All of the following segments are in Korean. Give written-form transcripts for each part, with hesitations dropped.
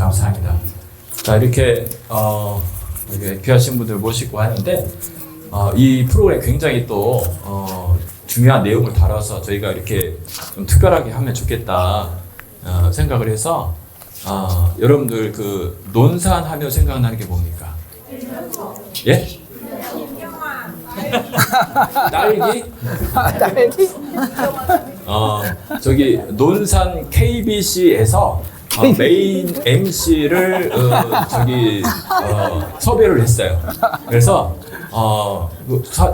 감사합니다. 자, 이렇게 귀하신 분들 모시고 하는데 이 프로그램 굉장히 또 중요한 내용을 다뤄서 저희가 이렇게 좀 특별하게 하면 좋겠다 생각을 해서 여러분들 그 논산 하면 생각나는 게 뭡니까? 예? 딸기? 딸기? 저기 논산 KBC에서 메인 MC를 섭외를 했어요. 그래서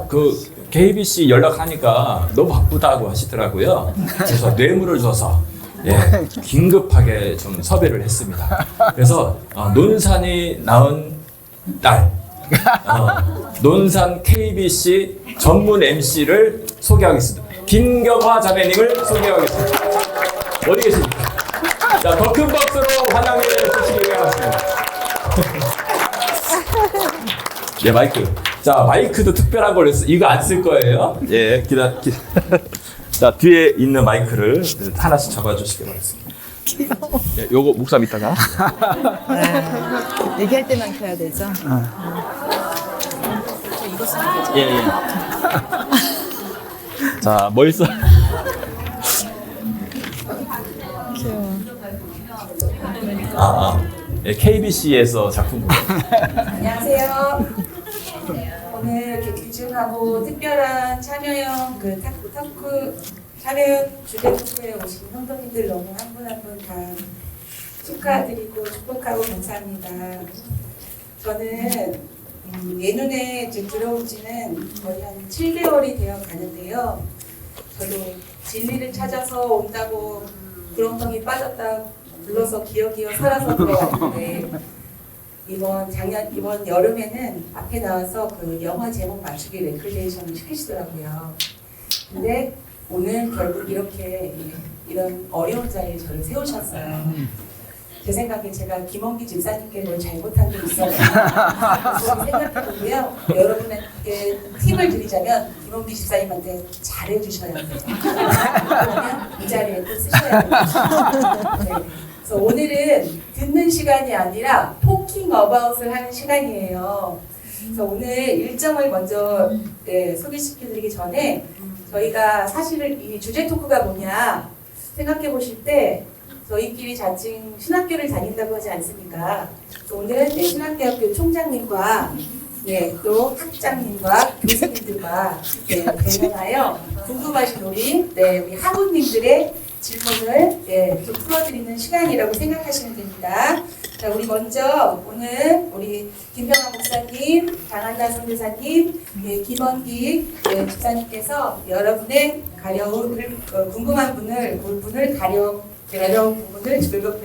그 KBC 연락하니까 너무 바쁘다고 하시더라고요. 그래서 뇌물을 줘서 긴급하게 좀 섭외를 했습니다. 그래서 논산이 낳은 딸, 논산 KBC 전문 MC를 소개하겠습니다. 김경화 자매님을 소개하겠습니다. 어디 계십니까? 자, 더 큰 박수로 환영해 주시기 바랍니다. 예, 마이크. 자, 마이크도 특별한 걸로 했어. 이거 안 쓸 거예요. 예, 자, 뒤에 있는 마이크를 하나씩 잡아주시기 바랍니다. 예, 요거 목삼 이따가. 얘기할 때만 켜야 되죠? 이거 쓰면 되죠? 예. 자, 뭘 써? 귀여워. 예, KBC에서 작품. 안녕하세요. 오늘 이렇게 귀중하고 특별한 참여형 참여형 주제 토크에 오신 성도님들 너무 한 분 한 분 다 축하드리고 축복하고 감사합니다. 저는 예눈에 이제 들어온 지는 거의 한 7개월이 되어 가는데요. 저도 진리를 찾아서 온다고 구렁텅이 빠졌다 불러서 기어기어 살아서 들어왔는데 이번 여름에는 앞에 나와서 그 영화 제목 맞추기 레크리에이션을 시키시더라고요. 근데 오늘 결국 이렇게 이런 어려운 자리에 저를 세우셨어요. 제 생각에 제가 김원기 집사님께 뭘 잘못한 게 있어요. 생각해보고요. 여러분에게 팁을 드리자면 김원기 집사님한테 잘해주셔야 돼요. 그러면 이 자리에 또 쓰셔야 돼요. 네. 그래서 오늘은 듣는 시간이 아니라 토킹 어바웃을 하는 시간이에요. 그래서 오늘 일정을 먼저 소개시켜드리기 전에 저희가 사실은 이 주제 토크가 뭐냐 생각해 보실 때 저희끼리 자칭 신학교를 다닌다고 하지 않습니까? 오늘 신학대학교 총장님과 또 학장님과 교수님들과 대면하여 궁금하신 우리 학우님들의 질문을 좀 풀어드리는 시간이라고 생각하시면 됩니다. 자, 우리 먼저 오늘 우리 김병환 목사님, 장한나 선교사님, 김원기 집사님께서 여러분의 궁금한 부분을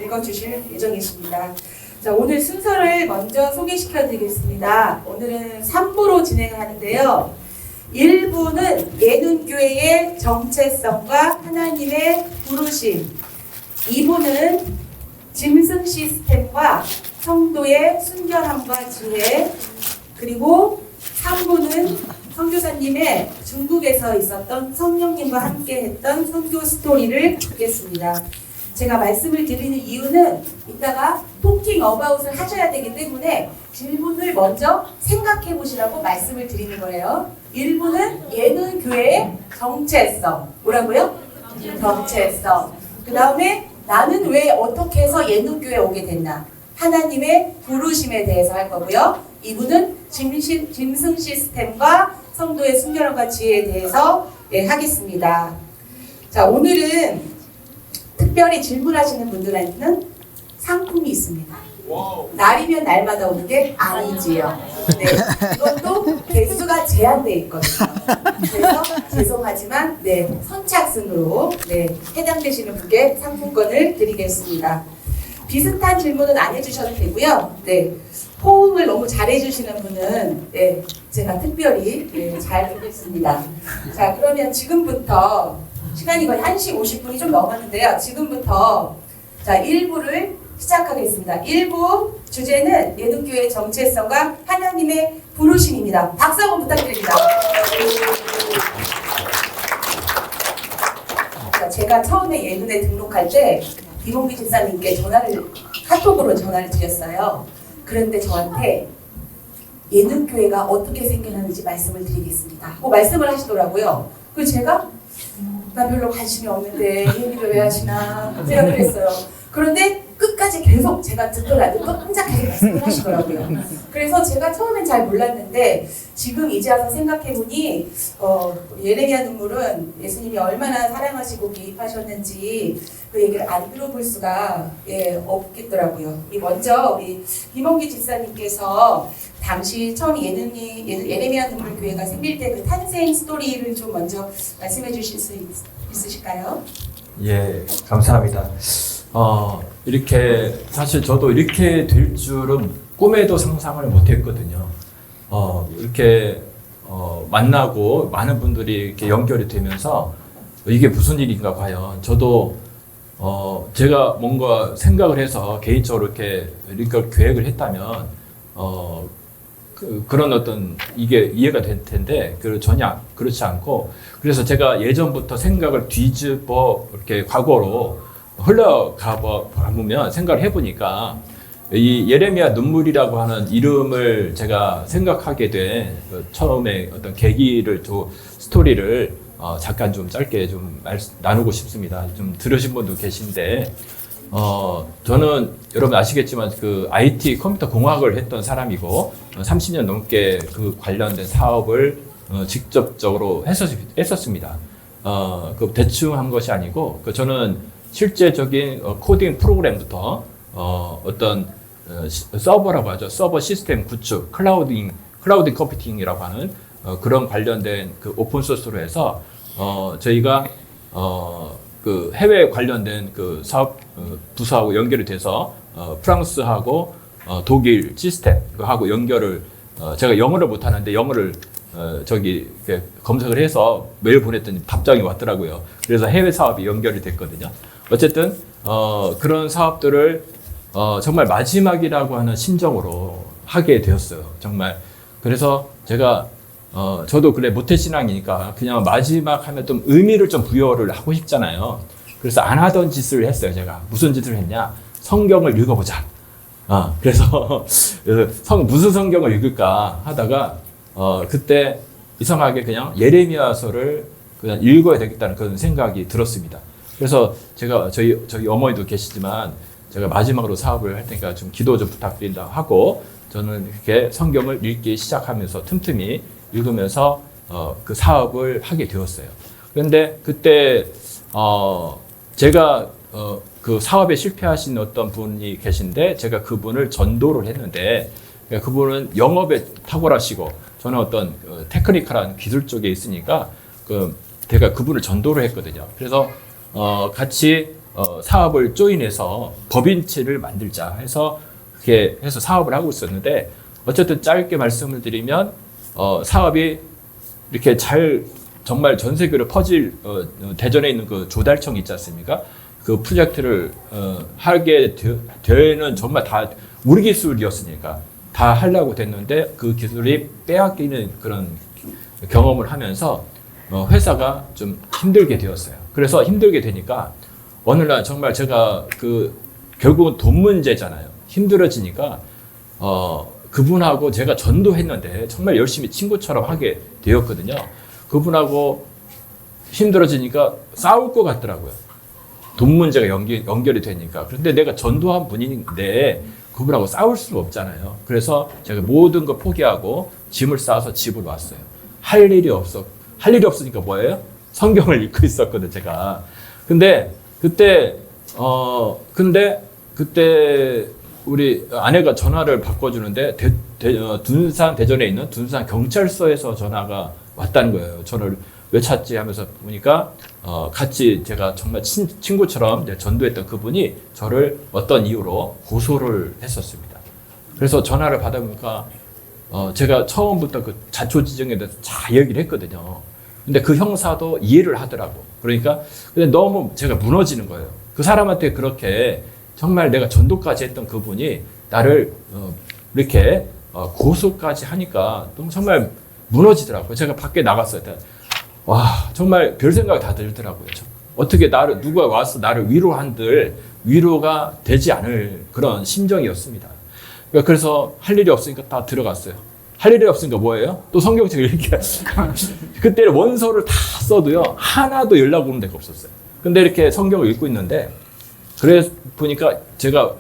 읽어주실 예정이십니다. 자, 오늘 순서를 먼저 소개시켜드리겠습니다. 오늘은 3부로 진행하는데요. 1부는 예눈교회의 정체성과 하나님의 부르심, 2부는 짐승 시스템과 성도의 순결함과 지혜, 그리고 3부는 선교사님의 중국에서 있었던 성령님과 함께 했던 선교 스토리를 듣겠습니다. 제가 말씀을 드리는 이유는 이따가 토킹 어바웃을 하셔야 되기 때문에 질문을 먼저 생각해 보시라고 말씀을 드리는 거예요. 1부는 예눈교회의 정체성. 뭐라고요? 정체성. 그 다음에 나는 왜 어떻게 해서 예눈교회에 오게 됐나? 하나님의 부르심에 대해서 할 거고요. 2부는 짐승 시스템과 성도의 순결함과 지혜에 대해서 하겠습니다. 자, 오늘은 특별히 질문하시는 분들한테는 상품이 있습니다. 날이면 날마다 오는 게 아니지요. 이것도 개수가 제한되어 있거든요. 그래서 죄송하지만 선착순으로 해당되시는 분께 상품권을 드리겠습니다. 비슷한 질문은 안 해주셔도 되고요. 호응을 너무 잘해주시는 분은 제가 특별히 잘 보겠습니다. 자, 그러면 지금부터 시간이 거의 1시 50분이 좀 넘었는데요. 지금부터 자 1부를 시작하겠습니다. 1부 주제는 예눈교회의 정체성과 하나님의 부르심입니다. 박수 한번 부탁드립니다. 자, 제가 처음에 예눈에 등록할 때 이동기 집사님께 카톡으로 전화를 드렸어요. 그런데 저한테 예능교회가 어떻게 생겨났는지 말씀을 드리겠습니다 하고 말씀을 하시더라고요. 그래서 제가 나 별로 관심이 없는데 이 얘기를 왜 하시나 생각을 했어요. 그런데 끝까지 계속 제가 듣더라도 끈적하게 말씀을 하시더라고요. 그래서 제가 처음엔 잘 몰랐는데 지금 이제 와서 생각해보니 예레미야 눈물은 예수님이 얼마나 사랑하시고 개입하셨는지 그 얘기를 안 들어볼 수가 없겠더라고요. 먼저 우리 김원기 집사님께서 당시 처음 예레미야 눈물 교회가 생길 때 그 탄생 스토리를 좀 먼저 말씀해 주실 수 있으실까요? 예, 감사합니다. 이렇게 사실 저도 이렇게 될 줄은 꿈에도 상상을 못했거든요. 이렇게 만나고 많은 분들이 이렇게 연결이 되면서 이게 무슨 일인가 과연 저도 제가 뭔가 생각을 해서 개인적으로 이렇게 계획을 했다면 그런 어떤 이게 이해가 될 텐데 전혀 그렇지 않고 그래서 제가 예전부터 생각을 뒤집어 이렇게 과거로 흘러가 보면 생각을 해보니까 이 예레미야 눈물이라고 하는 이름을 제가 생각하게 된 처음에 어떤 계기를 스토리를 잠깐 좀 짧게 좀 나누고 싶습니다. 좀 들으신 분도 계신데 저는 여러분 아시겠지만 그 IT 컴퓨터 공학을 했던 사람이고 30년 넘게 그 관련된 사업을 직접적으로 했었습니다. 그 대충 한 것이 아니고 저는 실제적인 코딩 프로그램부터 어떤 서버라고 하죠. 서버 시스템 구축, 클라우딩 컴퓨팅이라고 하는 그런 관련된 그 오픈 소스로 해서 저희가 그 해외 관련된 그 사업 부서하고 연결이 돼서 프랑스하고 독일 시스템하고 연결을 제가 영어를 못하는데 영어를 저기 이렇게 검색을 해서 메일 보냈더니 답장이 왔더라고요. 그래서 해외 사업이 연결이 됐거든요. 어쨌든 그런 사업들을 정말 마지막이라고 하는 심정으로 하게 되었어요. 정말. 그래서 제가 저도 그래 모태신앙이니까 그냥 마지막 하면 좀 의미를 좀 부여를 하고 싶잖아요. 그래서 안 하던 짓을 했어요. 제가 무슨 짓을 했냐? 성경을 읽어보자. 그래서 무슨 성경을 읽을까 하다가 그때 이상하게 그냥 예레미야서를 그냥 읽어야 되겠다는 그런 생각이 들었습니다. 그래서 제가 저희 어머니도 계시지만 제가 마지막으로 사업을 할 테니까 좀 기도 좀 부탁드린다 하고 저는 이렇게 성경을 읽기 시작하면서 틈틈이 읽으면서 그 사업을 하게 되었어요. 그런데 그때 제가 그 사업에 실패하신 어떤 분이 계신데 제가 그분을 전도를 했는데 그분은 영업에 탁월하시고 저는 어떤 테크니컬한 기술 쪽에 있으니까 제가 그분을 전도를 했거든요. 그래서 같이 사업을 조인해서 법인체를 만들자 해서 그렇게 해서 사업을 하고 있었는데 어쨌든 짧게 말씀을 드리면 사업이 이렇게 정말 전 세계로 퍼질 대전에 있는 그 조달청 있지 않습니까? 그 프로젝트를 하게 되는 정말 다 우리 기술이었으니까 다 하려고 됐는데 그 기술이 빼앗기는 그런 경험을 하면서 회사가 좀 힘들게 되었어요. 그래서 힘들게 되니까 어느 날 정말 제가 결국은 돈 문제잖아요. 힘들어지니까 그분하고 제가 전도했는데 정말 열심히 친구처럼 하게 되었거든요. 그분하고 힘들어지니까 싸울 것 같더라고요. 돈 문제가 연결이 되니까. 그런데 내가 전도한 분인데 그분하고 싸울 수는 없잖아요. 그래서 제가 모든 걸 포기하고 짐을 싸서 집으로 왔어요. 할 일이 없으니까 뭐예요? 성경을 읽고 있었거든, 제가. 근데 그때 우리 아내가 전화를 바꿔주는데 대전에 있는 둔산 경찰서에서 전화가 왔다는 거예요. 저를 왜 찾지 하면서 보니까 같이 제가 정말 친구처럼 전도했던 그분이 저를 어떤 이유로 고소를 했었습니다. 그래서 전화를 받아보니까 제가 처음부터 그 자초지정에 대해서 잘 얘기를 했거든요. 근데 그 형사도 이해를 하더라고. 그러니까 근데 너무 제가 무너지는 거예요. 그 사람한테 그렇게 정말 내가 전도까지 했던 그분이 나를 이렇게 고소까지 하니까 정말 무너지더라고요. 제가 밖에 나갔어요. 와, 정말 별 생각이 다 들더라고요. 어떻게 누가 와서 나를 위로한들 위로가 되지 않을 그런 심정이었습니다. 그래서 할 일이 없으니까 다 들어갔어요. 할 일이 없으니까 뭐예요? 또 성경책을 읽게. 그때는 원서를 다 써도요, 하나도 연락 오는 데가 없었어요. 근데 이렇게 성경을 읽고 있는데, 그래 보니까 제가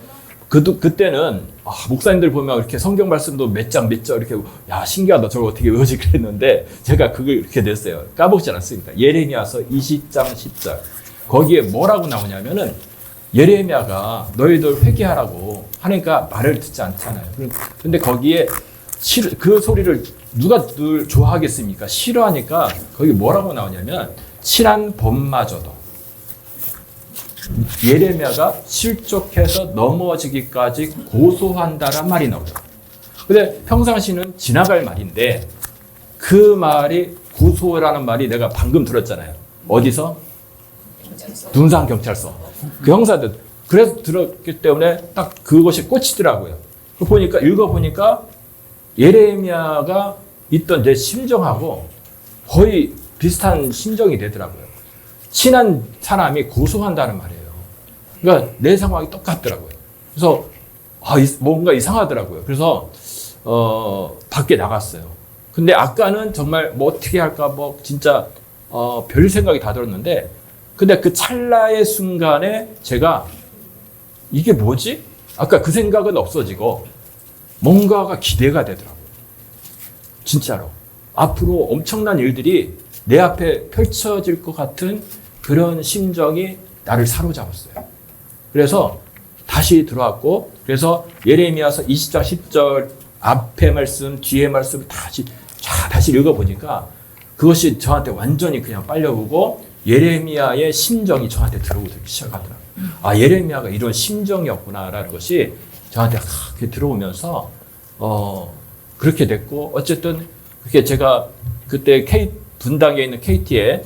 그때는 목사님들 보면 이렇게 성경 말씀도 몇 장 이렇게 야 신기하다 저걸 어떻게 외우지 그랬는데 제가 그걸 이렇게 냈어요. 까먹지 않았습니다. 예레미야서 20장 10절 거기에 뭐라고 나오냐면은 예레미야가 너희들 회개하라고 하니까 말을 듣지 않잖아요. 근데 거기에 그 소리를 누가 늘 좋아하겠습니까? 싫어하니까 거기 뭐라고 나오냐면 친한 법마저도 예레미야가 실족해서 넘어지기까지 고소한다란 말이 나오죠. 근데 평상시는 지나갈 말인데 그 말이 고소라는 말이 내가 방금 들었잖아요. 어디서? 둔산경찰서. 그 형사들. 그래서 들었기 때문에 딱 그것이 꽂히더라고요. 읽어보니까 예레미야가 있던 내 심정하고 거의 비슷한 심정이 되더라고요. 친한 사람이 고소한다는 말이에요. 그러니까 내 상황이 똑같더라고요. 그래서 뭔가 이상하더라고요. 그래서 밖에 나갔어요. 근데 아까는 정말 뭐 어떻게 할까 진짜 별 생각이 다 들었는데 근데 그 찰나의 순간에 제가 이게 뭐지? 아까 그 생각은 없어지고 뭔가가 기대가 되더라고요. 진짜로. 앞으로 엄청난 일들이 내 앞에 펼쳐질 것 같은 그런 심정이 나를 사로잡았어요. 그래서 다시 들어왔고, 그래서 예레미야서 20장 10절 앞에 말씀, 뒤에 말씀 다시 읽어보니까 그것이 저한테 완전히 그냥 빨려오고 예레미야의 심정이 저한테 들어오기 시작하더라고요. 예레미야가 이런 심정이었구나라는 것이 저한테 그렇게 들어오면서 그렇게 됐고, 어쨌든 그게 제가 그때 분당에 있는 KT에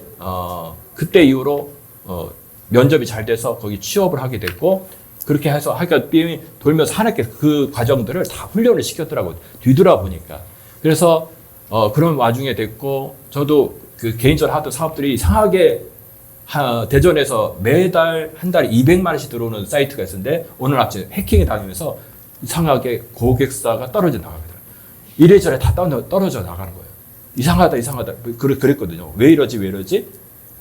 그때 이후로 면접이 잘 돼서 거기 취업을 하게 됐고, 그렇게 해서 삐 돌면서 하나님께 그 과정들을 다 훈련을 시켰더라고요. 뒤돌아보니까. 그래서 그런 와중에 됐고, 저도 그 개인적으로 하던 사업들이 이상하게 대전에서 매달 한 달에 200만 원씩 들어오는 사이트가 있었는데 오늘 아침에 해킹이 당하면서 이상하게 고객사가 떨어져 나가더라고요. 이래저래 다 떨어져 나가는 거예요. 이상하다 그랬거든요. 왜 이러지?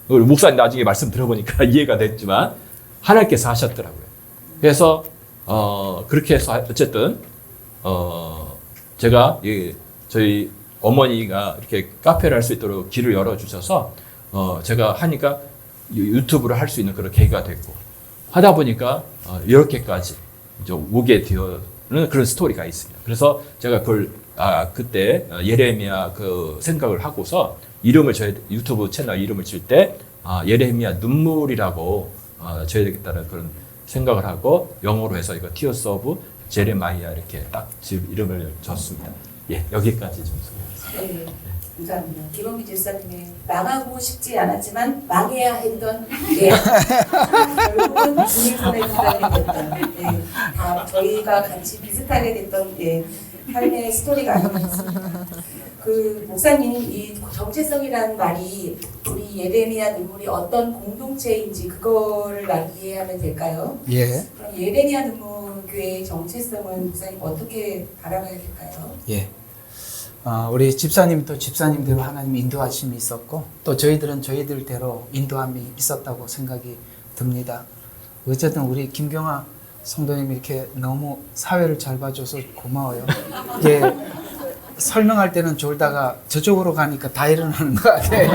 목사님 나중에 말씀 들어보니까 이해가 됐지만 하나님께서 하셨더라고요. 그래서 그렇게 해서 어쨌든 제가 저희 어머니가 이렇게 카페를 할 수 있도록 길을 열어주셔서 제가 하니까 유튜브를 할 수 있는 그런 계기가 됐고, 하다 보니까 이렇게까지 이제 오게 되는 그런 스토리가 있습니다. 그래서 제가 그걸 그때 예레미야 그 생각을 하고서 이름을 저희 유튜브 채널 이름을 질 때 예레미야 눈물이라고 줘야겠다는 그런 생각을 하고 영어로 해서 이거 Tears of 제레마이아 이렇게 딱 이름을 줬습니다. 예, 여기까지 좀 소개했습니다. 네, 감사합니다. 김원기 집사님의 망하고 싶지 않았지만 망해야 했던 결국은 주님선의 사람이 됐던 다 저희가 같이 비슷하게 됐던 삶의 스토리가 아닌가 싶습니다. 그 목사님 이 정체성이라는 말이 우리 예레미야 눈물이 어떤 공동체인지 그거를 이해하면 될까요? 예. 그럼 예레미야 눈물 교회의 정체성은 목사님 어떻게 바라봐야 될까요? 예. 우리 집사님도 집사님대로 하나님 인도하심이 있었고 또 저희들은 저희들대로 인도함이 있었다고 생각이 듭니다. 어쨌든 우리 김경아 성도님 이렇게 너무 사회를 잘 봐줘서 고마워요. 이게 설명할 때는 졸다가 저쪽으로 가니까 다 일어나는 것 같아요.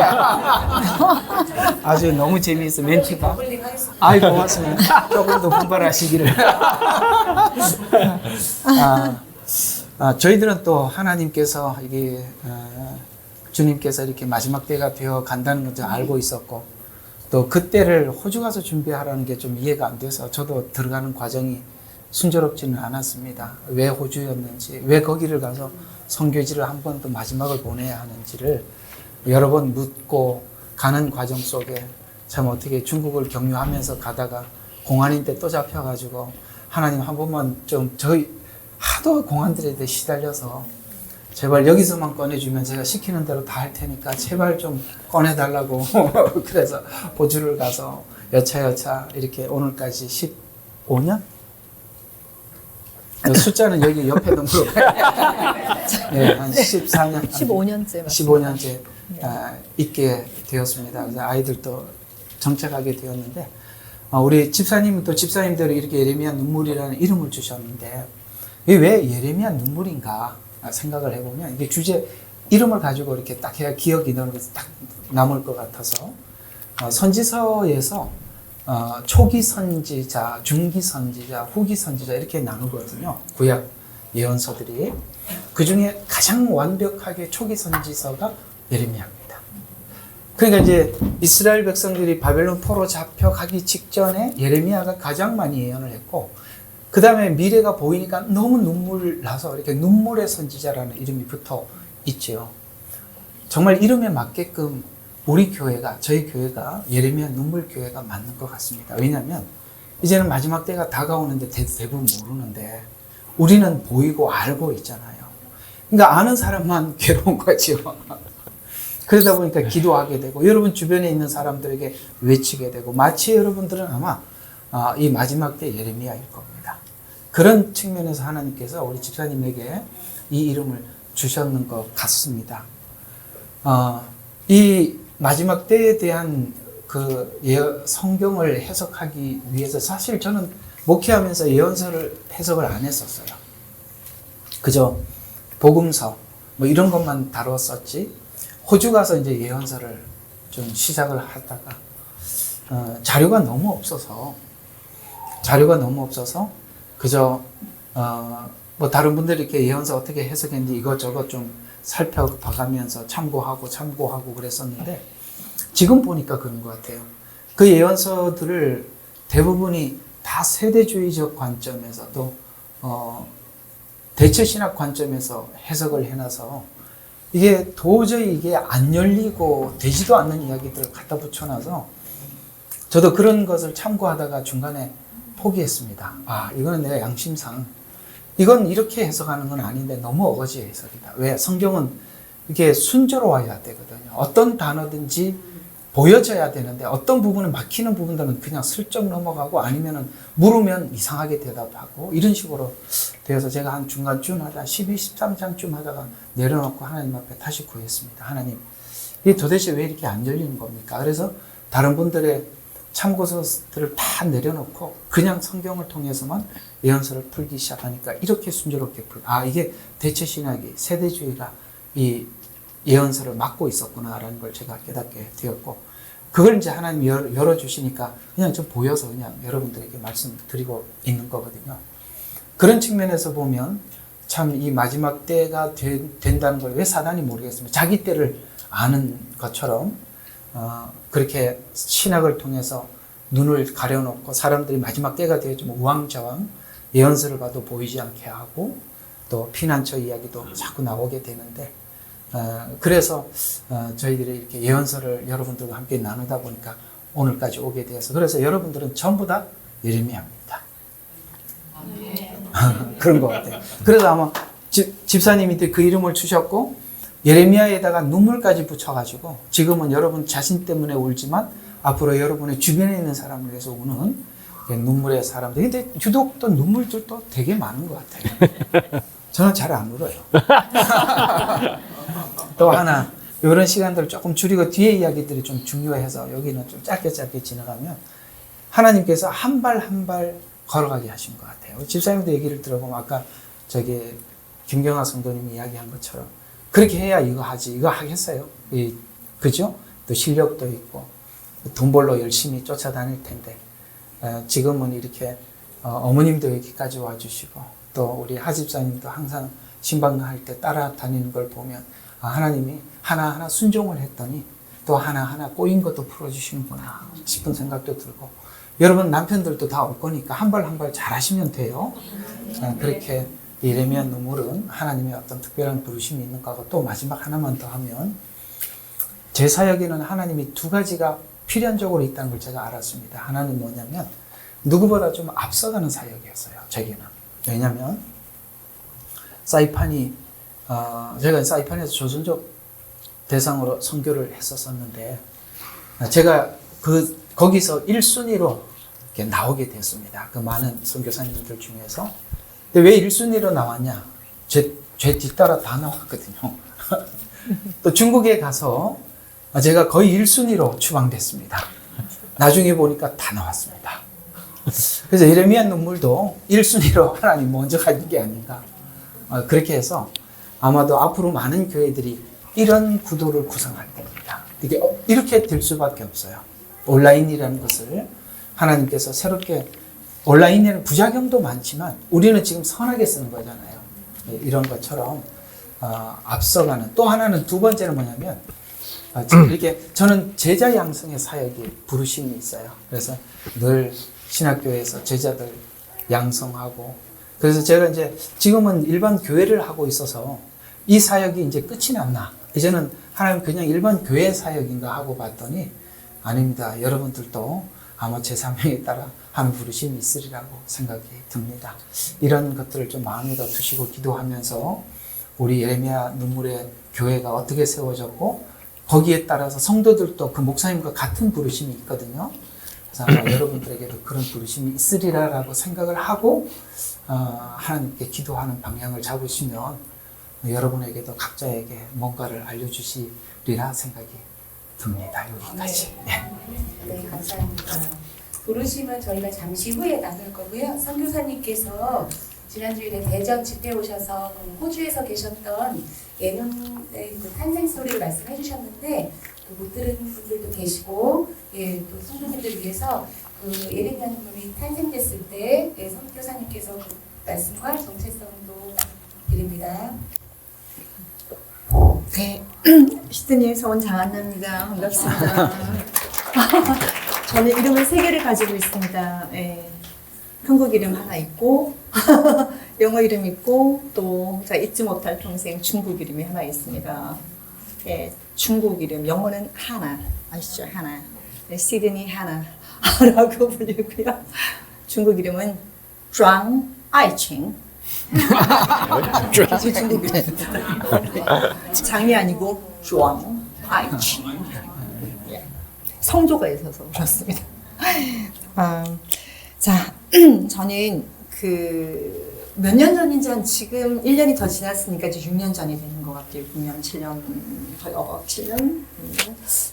아주 너무 재미있어 멘트가. 더블링 하겠습니다. 아이 고맙습니다. 조금 더 분발하시기를. 저희들은 또 하나님께서 이게 주님께서 이렇게 마지막 때가 되어 간다는 것을 알고 있었고 또 그때를 호주 가서 준비하라는 게 좀 이해가 안 돼서 저도 들어가는 과정이 순조롭지는 않았습니다. 왜 호주였는지, 왜 거기를 가서 선교지를 한 번 더 마지막을 보내야 하는지를 여러 번 묻고 가는 과정 속에 참 어떻게 중국을 경유하면서 가다가 공안인데 또 잡혀가지고 하나님 한 번만 좀 저희 하도 공안들에 시달려서 제발 여기서만 꺼내주면 제가 시키는 대로 다 할 테니까 제발 좀 꺼내달라고 그래서 호주를 가서 여차여차 이렇게 오늘까지 15년? 숫자는 여기 옆에도 물어봐요. 네, 한 14년, 15년째 15년째 있게 되었습니다. 그래서 아이들도 정착하게 되었는데 우리 집사님은 또 집사님대로 이렇게 예레미야 눈물이라는 이름을 주셨는데 이게 왜 예레미야 눈물인가 생각을 해보면 이게 주제 이름을 가지고 이렇게 딱 해야 기억이 딱 남을 것 같아서 선지서에서 초기 선지자, 중기 선지자, 후기 선지자 이렇게 나누거든요. 구약 예언서들이. 그 중에 가장 완벽하게 초기 선지서가 예레미야입니다. 그러니까 이제 이스라엘 백성들이 바벨론 포로 잡혀가기 직전에 예레미야가 가장 많이 예언을 했고 그 다음에 미래가 보이니까 너무 눈물 나서 이렇게 눈물의 선지자라는 이름이 붙어 있죠. 정말 이름에 맞게끔 우리 교회가, 저희 교회가 예레미야 눈물 교회가 맞는 것 같습니다. 왜냐하면 이제는 마지막 때가 다가오는데 대부분 모르는데 우리는 보이고 알고 있잖아요. 그러니까 아는 사람만 괴로운 거죠. 그러다 보니까 기도하게 되고 여러분 주변에 있는 사람들에게 외치게 되고 마치 여러분들은 아마 이 마지막 때 예레미야일 겁니다. 그런 측면에서 하나님께서 우리 집사님에게 이 이름을 주셨는 것 같습니다. 이 마지막 때에 대한 그 성경을 해석하기 위해서 사실 저는 목회하면서 예언서를 해석을 안 했었어요. 그저 복음서 뭐 이런 것만 다뤘었지. 호주 가서 이제 예언서를 좀 시작을 하다가 자료가 너무 없어서 그저 뭐 다른 분들이 이렇게 예언서 어떻게 해석했는지 이것저것 좀 살펴봐가면서 참고하고 그랬었는데 지금 보니까 그런 것 같아요. 그 예언서들을 대부분이 다 세대주의적 관점에서 또 대처신학 관점에서 해석을 해놔서 이게 도저히 이게 안 열리고 되지도 않는 이야기들을 갖다 붙여놔서 저도 그런 것을 참고하다가 중간에 포기했습니다. 이거는 내가 양심상 이건 이렇게 해석하는 건 아닌데 너무 어거지 해석이다. 왜? 성경은 이게 순조로워야 되거든요. 어떤 단어든지 보여져야 되는데 어떤 부분은 막히는 부분들은 그냥 슬쩍 넘어가고 아니면은 물으면 이상하게 대답하고 이런 식으로 되어서 제가 한 중간쯤 하다 12, 13장쯤 하다가 내려놓고 하나님 앞에 다시 구했습니다. 하나님, 이게 도대체 왜 이렇게 안 열리는 겁니까? 그래서 다른 분들의 참고서들을 다 내려놓고 그냥 성경을 통해서만 예언서를 풀기 시작하니까 이렇게 순조롭게 이게 대체신학이 세대주의가 이 예언서를 막고 있었구나라는 걸 제가 깨닫게 되었고 그걸 이제 하나님이 열어주시니까 그냥 좀 보여서 그냥 여러분들에게 말씀드리고 있는 거거든요. 그런 측면에서 보면 참 이 마지막 때가 된다는 걸 왜 사단이 모르겠습니다. 자기 때를 아는 것처럼 그렇게 신학을 통해서 눈을 가려놓고 사람들이 마지막 때가 되어지면 우왕좌왕 예언서를 봐도 보이지 않게 하고 또 피난처 이야기도 자꾸 나오게 되는데 그래서 저희들이 이렇게 예언서를 여러분들과 함께 나누다 보니까 오늘까지 오게 되어서 그래서 여러분들은 전부 다 예레미야입니다. 그런 것 같아요. 그래서 아마 집사님이 그 이름을 주셨고 예레미야에다가 눈물까지 붙여가지고 지금은 여러분 자신 때문에 울지만 앞으로 여러분의 주변에 있는 사람을 위해서 우는 눈물의 사람들. 근데 유독 또 눈물들도 되게 많은 것 같아요. 저는 잘 안 울어요. 또 하나 이런 시간들을 조금 줄이고 뒤에 이야기들이 좀 중요해서 여기는 좀 짧게 지나가면 하나님께서 한 발 한 발 걸어가게 하신 것 같아요. 집사님도 얘기를 들어보면 아까 김경아 성도님이 이야기한 것처럼 그렇게 해야 이거 하겠어요. 그죠? 또 실력도 있고 돈 벌러 열심히 쫓아다닐 텐데 지금은 이렇게 어머님도 여기까지 와주시고 또 우리 하집사님도 항상 신방할 때 따라다니는 걸 보면 하나님이 하나하나 순종을 했더니 또 하나하나 꼬인 것도 풀어주시는구나 싶은 생각도 들고 여러분 남편들도 다 올 거니까 한 발 한 발 잘하시면 돼요. 그렇게 예레미야 눈물은 하나님의 어떤 특별한 부르심이 있는 거고 또 마지막 하나만 더 하면 제 사역에는 하나님이 두 가지가 필연적으로 있다는 걸 제가 알았습니다. 하나는 뭐냐면 누구보다 좀 앞서가는 사역이었어요. 저에게는. 왜냐하면 사이판이 제가 사이판에서 조선족 대상으로 선교를 했었었는데 제가 거기서 1순위로 이렇게 나오게 됐습니다. 그 많은 선교사님들 중에서. 근데 왜 1순위로 나왔냐? 제 뒤따라 다 나왔거든요. 또 중국에 가서 제가 거의 1순위로 추방됐습니다. 나중에 보니까 다 나왔습니다. 그래서 예레미야 눈물도 1순위로 하나님 먼저 가는 게 아닌가. 그렇게 해서 아마도 앞으로 많은 교회들이 이런 구도를 구성할 겁니다. 이게 이렇게 될 수밖에 없어요. 온라인이라는 것을 하나님께서 새롭게, 온라인에는 부작용도 많지만 우리는 지금 선하게 쓰는 거잖아요. 이런 것처럼 앞서가는, 또 하나는 두 번째는 뭐냐면 이렇게 저는 제자 양성의 사역이 부르심이 있어요. 그래서 늘 신학교에서 제자들 양성하고, 그래서 제가 이제 지금은 일반 교회를 하고 있어서 이 사역이 이제 끝이 났나? 이제는 하나님 그냥 일반 교회 사역인가 하고 봤더니 아닙니다. 여러분들도 아마 제 사명에 따라 하는 부르심이 있으리라고 생각이 듭니다. 이런 것들을 좀 마음에다 두시고 기도하면서 우리 예레미야 눈물의 교회가 어떻게 세워졌고 거기에 따라서 성도들도 그 목사님과 같은 부르심이 있거든요. 그래서 아마 여러분들에게도 그런 부르심이 있으리라고 생각을 하고 하나님께 기도하는 방향을 잡으시면 여러분에게도 각자에게 뭔가를 알려주시리라 생각이 듭니다. 여기까지. 네, 감사합니다. 부르심은 저희가 잠시 후에 나눌 거고요. 선교사님께서 지난주에 대전 집회 오셔서 호주에서 계셨던 예능의 그 탄생 스토리를 말씀해 주셨는데 못 들은 분들도 계시고, 또 성도님들 위해서 그 예레미야 눈물이 탄생됐을 때 선교사님께서 그 말씀과 정체성도 드립니다. 네, 시드니에서 온 장한나입니다. 반갑습니다. 저는 이름을 3개를 가지고 있습니다. 예. 한국 이름 하나 있고 영어 이름 있고 또 제가 잊지 못할 평생 중국 이름이 하나 있습니다. 예, 중국 이름 영어는 하나 아시죠? 하나. 네, 시드니 하나라고 불리고요. 중국 이름은 장 아이칭. 제 중국 이름. 장이 아니고 장 아이칭. 성조가 있어서 그렇습니다. 자, 저는 몇 년 전인지 한 지금 1년이 더 지났으니까 이제 6년 전이 되는 것 같아요. 6년, 7년, 거의 7년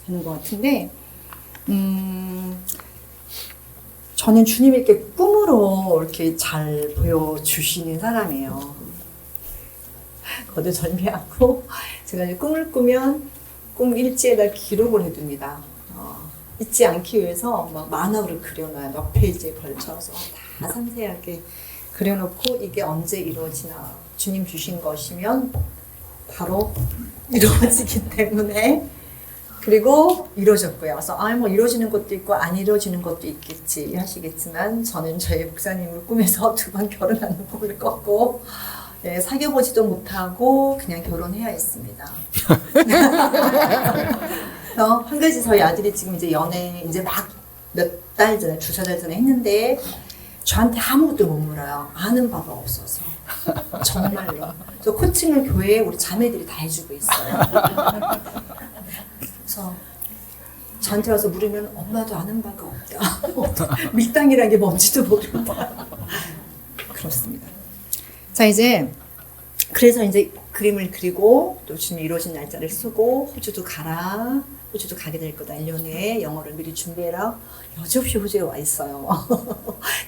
되는 것 같은데, 저는 주님이 이렇게 꿈으로 이렇게 잘 보여주시는 사람이에요. 거두절미하고, 제가 이제 꿈을 꾸면 꿈 일지에다 기록을 해둡니다. 잊지 않기 위해서 막 만화로 그려놔요. 몇 페이지에 걸쳐서 다 상세하게 그려놓고 이게 언제 이루어지나 주님 주신 것이면 바로 이루어지기 때문에, 그리고 이루어졌고요. 그래서 뭐 이루어지는 것도 있고 안 이루어지는 것도 있겠지 하시겠지만 저는 저희 목사님을 꿈에서 2번 결혼하는 꿈을 꿨고, 사귀어보지도 못하고 그냥 결혼해야 했습니다. 한 가지 저희 아들이 지금 이제 연애 이제 막 몇 달 전에 2-3달 전에 했는데 저한테 아무것도 못 물어요. 아는 바가 없어서. 정말로. 저 코칭을 교회에 우리 자매들이 다 해주고 있어요. 그래서 저한테 와서 물으면 엄마도 아는 바가 없다. 밀당이라는 게 뭔지도 모른다. 그렇습니다. 자, 그래서 이제 그림을 그리고 또 주님 이루어진 날짜를 쓰고 호주도 가게 될 거다. 1년 후에 영어를 미리 준비해라. 여지없이 호주에 와 있어요.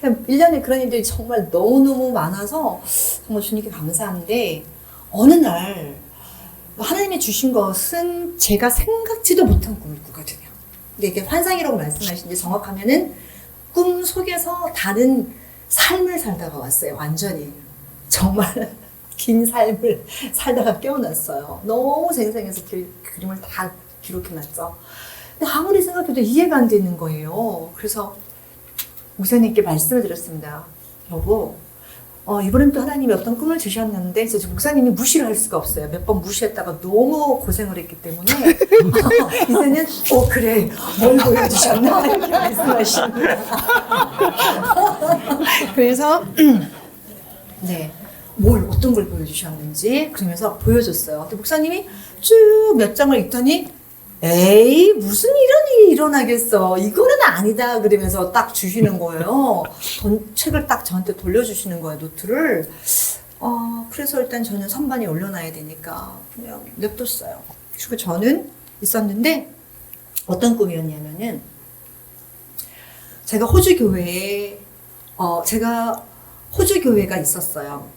1년에 그런 일들이 정말 너무너무 많아서 정말 주님께 감사한데, 어느 날 하나님이 주신 것은 제가 생각지도 못한 꿈을 꾸거든요. 근데 이게 환상이라고 말씀하시는데 정확하면은 꿈 속에서 다른 삶을 살다가 왔어요. 완전히. 정말 긴 삶을 살다가 깨어났어요. 너무 생생해서 그림을 다 기록해놨죠. 근데 아무리 생각해도 이해가 안 되는 거예요. 그래서 목사님께 말씀을 드렸습니다. 여보, 이번엔 또 하나님이 어떤 꿈을 주셨는데 이제 목사님이 무시를 할 수가 없어요. 몇 번 무시했다가 너무 고생을 했기 때문에 이제는 그래, 뭘 보여주셨나 이렇게 말씀하십니다. 그래서 네, 어떤 걸 보여주셨는지 그러면서 보여줬어요. 근데 목사님이 쭉 몇 장을 읽더니 에이 무슨 이런 일이 일어나겠어, 이거는 아니다 그러면서 딱 주시는 거예요. 책을 딱 저한테 돌려주시는 거예요, 노트를. 그래서 일단 저는 선반에 올려놔야 되니까 그냥 냅뒀어요. 그리고 저는 있었는데 어떤 꿈이었냐면은 제가 호주 교회가 있었어요.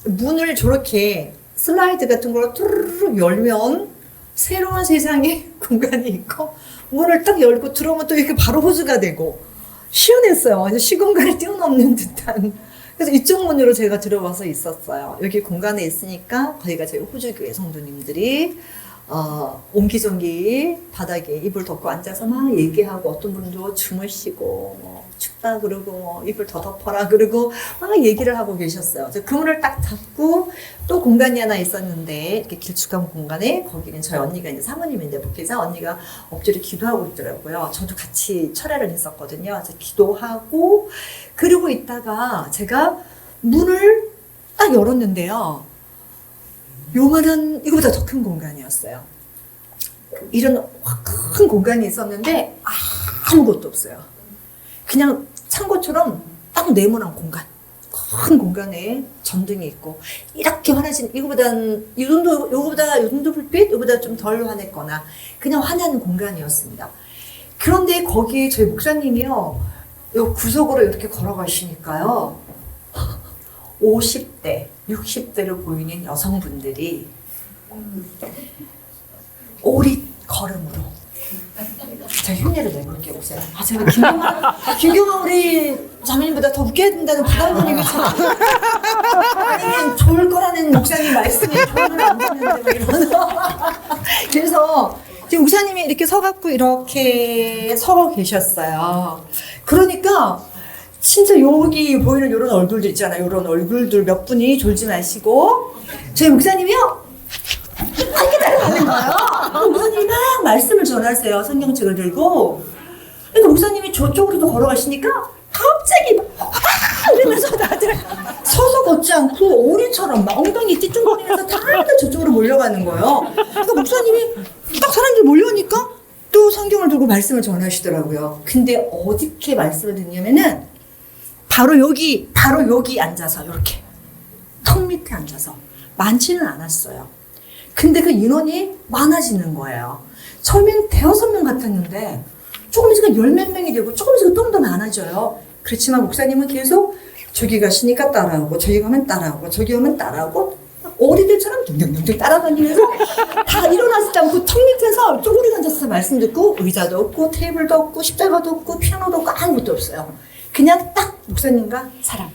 문을 저렇게 슬라이드 같은 걸로 뚜루룩 열면 새로운 세상의 공간이 있고, 문을 딱 열고 들어오면 또 이렇게 바로 호주가 되고 시원했어요. 완전 시공간을 뛰어넘는 듯한. 그래서 이쪽 문으로 제가 들어와서 있었어요. 여기 공간에 있으니까 거기가 저희 호주교회 성도님들이 옹기종기 바닥에 이불 덮고 앉아서 막 얘기하고, 어떤 분도 주무시고 뭐 춥다 그러고 뭐 이불 더 덮어라 그러고 막 얘기를 하고 계셨어요. 그 문을 딱 닫고 또 공간이 하나 있었는데, 이렇게 길쭉한 공간에 거기는 저희 언니가 이제 사모님인데 목회자 언니가 엎드려 기도하고 있더라고요. 저도 같이 철회를 했었거든요. 그래서 기도하고 그러고 있다가 제가 문을 딱 열었는데요. 요만한, 이거보다 더 큰 공간이었어요. 이런 큰 공간이 있었는데 아무것도 없어요. 그냥 창고처럼 딱 네모난 공간, 큰 공간에 전등이 있고, 이렇게 환해진, 요거보다 불빛, 요거보다 좀 덜 환했거나 그냥 환한 공간이었습니다. 그런데 거기에 저희 목사님이요, 요 구석으로 이렇게 걸어가시니까요, 50대, 60대로 보이는 여성분들이 오릿 걸음으로, 제가 흉내를 내볼게요, 목사님. 제가 김경아 우리 자매님보다 더 웃겨야 된다는 부담감이 아니면 좋을 거라는 목사님 말씀이 좋으면 안 되는데 막 이러면서. 그래서 지금 목사님이 이렇게 서갖고 이렇게 서 계셨어요. 그러니까 진짜 여기 보이는 이런 얼굴들 있잖아요. 이런 얼굴들 몇 분이 졸지 마시고, 저희 목사님이요, 이렇게 따라가는 거예요. 목사님이 막 말씀을 전하세요. 성경책을 들고. 그러니까 목사님이 저쪽으로도 걸어가시니까 갑자기 막 이러면서 다들 서서 걷지 않고 오리처럼 막 엉덩이 띠뚱거리면서 다들 저쪽으로 몰려가는 거예요. 그러니까 목사님이 딱 사람들 몰려오니까 또 성경을 들고 말씀을 전하시더라고요. 근데 어떻게 말씀을 듣냐면은 바로 여기 앉아서, 이렇게 턱 밑에 앉아서, 많지는 않았어요. 근데 그 인원이 많아지는 거예요. 처음엔 5명 같았는데 조금 있으니까 10몇 명이 되고, 조금 있으니까 좀 더 많아져요. 그렇지만 목사님은 계속 저기 가시니까 따라오고, 저기 가면 따라오고, 저기 오면 따라오고, 어리들처럼 둥둥둥둥 따라다니면서 다 일어나지 않고 턱 밑에서 쪼그리 앉아서 말씀 듣고, 의자도 없고 테이블도 없고 십자가도 없고 피아노도 없고 아무것도 없어요. 그냥 딱 목사님과 사람.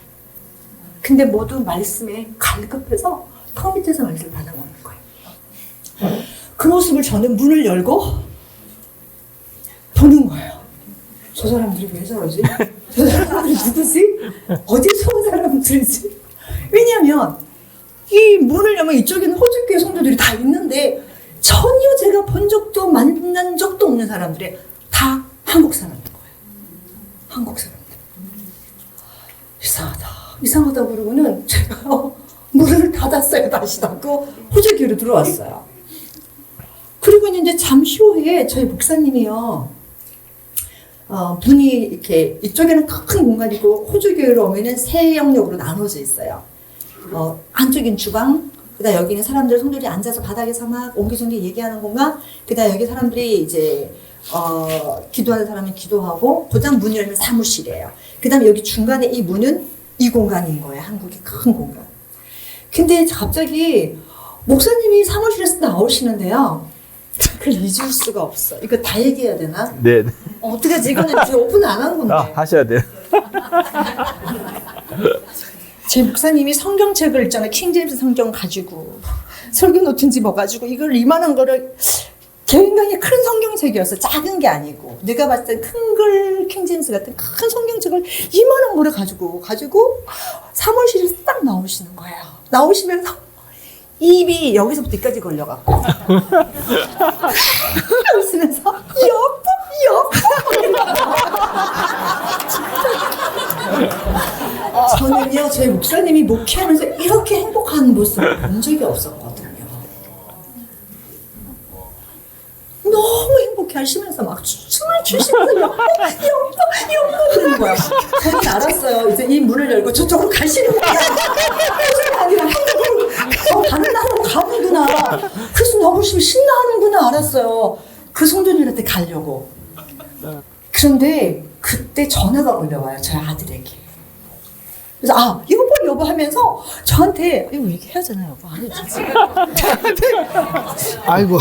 근데 모두 말씀에 갈급해서 턱 밑에서 말씀을 받아먹는 거예요. 그 모습을 저는 문을 열고 보는 거예요. 저 사람들이 왜 저러지? 저 사람들이 누구지? 어디서 온 사람들이지? 왜냐면 이 문을 열면 이쪽에는 호주교회 성도들이 다 있는데, 전혀 제가 본 적도 만난 적도 없는 사람들이 다 한국 사람인 거예요. 한국 사람들. 이상하다 그러고는 제가 문을 닫았어요. 다시 닫고 호주교회로 들어왔어요. 그리고 이제 잠시 후에 저희 목사님이요, 문이 이렇게 이쪽에는 큰 공간이고 호주교회로 오면은 세 영역으로 나눠져 있어요. 안쪽엔 주방, 그다음 여기는 사람들 성도들이 앉아서 바닥에서 막 옹기종기 얘기하는 공간, 그다음 여기 사람들이 이제 기도하는 사람은 기도하고, 그다음 문 열면 사무실이에요. 그다음 여기 중간에 이 문은 이 공간인 거예요. 한국의 큰 공간. 근데 갑자기 목사님이 사무실에서 나오시는데요. 그걸 잊을 수가 없어. 이거 다 얘기해야 되나? 네. 어떡하지? 이거는 제가 오픈 안 한 건데. 하셔야 돼요. 제 목사님이 성경책을 있잖아요. 킹제임스 성경 가지고 설교 노트인지 뭐 가지고 이걸 이만한 거를, 굉장히 큰 성경책이었어. 작은 게 아니고. 내가 봤을 때 큰 걸 킹제임스 같은 큰 성경책을 이만한 거를 가지고 사무실에서 딱 나오시는 거예요. 나오시면서 입이 여기서부터 여기까지 걸려갖고 웃으면서 여보 저는요, 저희 목사님이 목회하면서 이렇게 행복한 모습을 본 적이 없었거든요. 너무 행복해 하시면서 막 춤을 추시면서 영보 그러는 거야. 저는 알았어요. 이제 이 문을 열고 저쪽으로 가시는구나. 그게 아니라 한국으로 다른 나라로 가는구나. 그래서 너무 신나하는구나 알았어요. 그 성도님한테 가려고. 그런데 그때 전화가 올려와요. 저희 아들에게. 그래서 여보 하면서 저한테 이거 얘기해야잖아요. 여보 안 해도 되지. 아이고.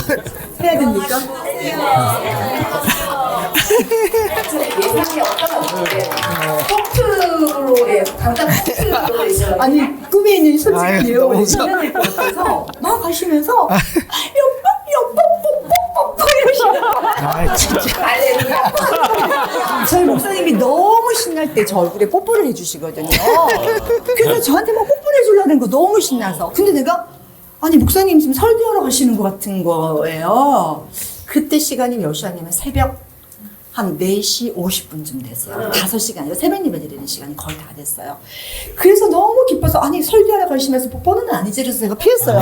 해야 됩니까? 예상이 없었는데 포크로 당장 포크로 이제 아니 꿈에 있는 솔직히 아유, 내용을 너무 실현할 것 같아서 막 가시면서 뽀뽀 이러시는 거야. 아, 진짜. 알레루야. 저희 목사님이 너무 신날 때 저 얼굴에 뽀뽀를 해주시거든요. 그래서 저한테 막 뽀뽀를 해주려는 거 너무 신나서. 근데 내가 아니 목사님 지금 설교하러 가시는 것 같은 거예요. 그때 시간이 몇 시간이면 새벽 한 4시 50분쯤 됐어요. 5시간이요. 새벽 예배 드리는 시간이 거의 다 됐어요. 그래서 너무 기뻐서 아니 설교하러 가시면서 뽀뽀는 아니지 그래서 제가 피했어요.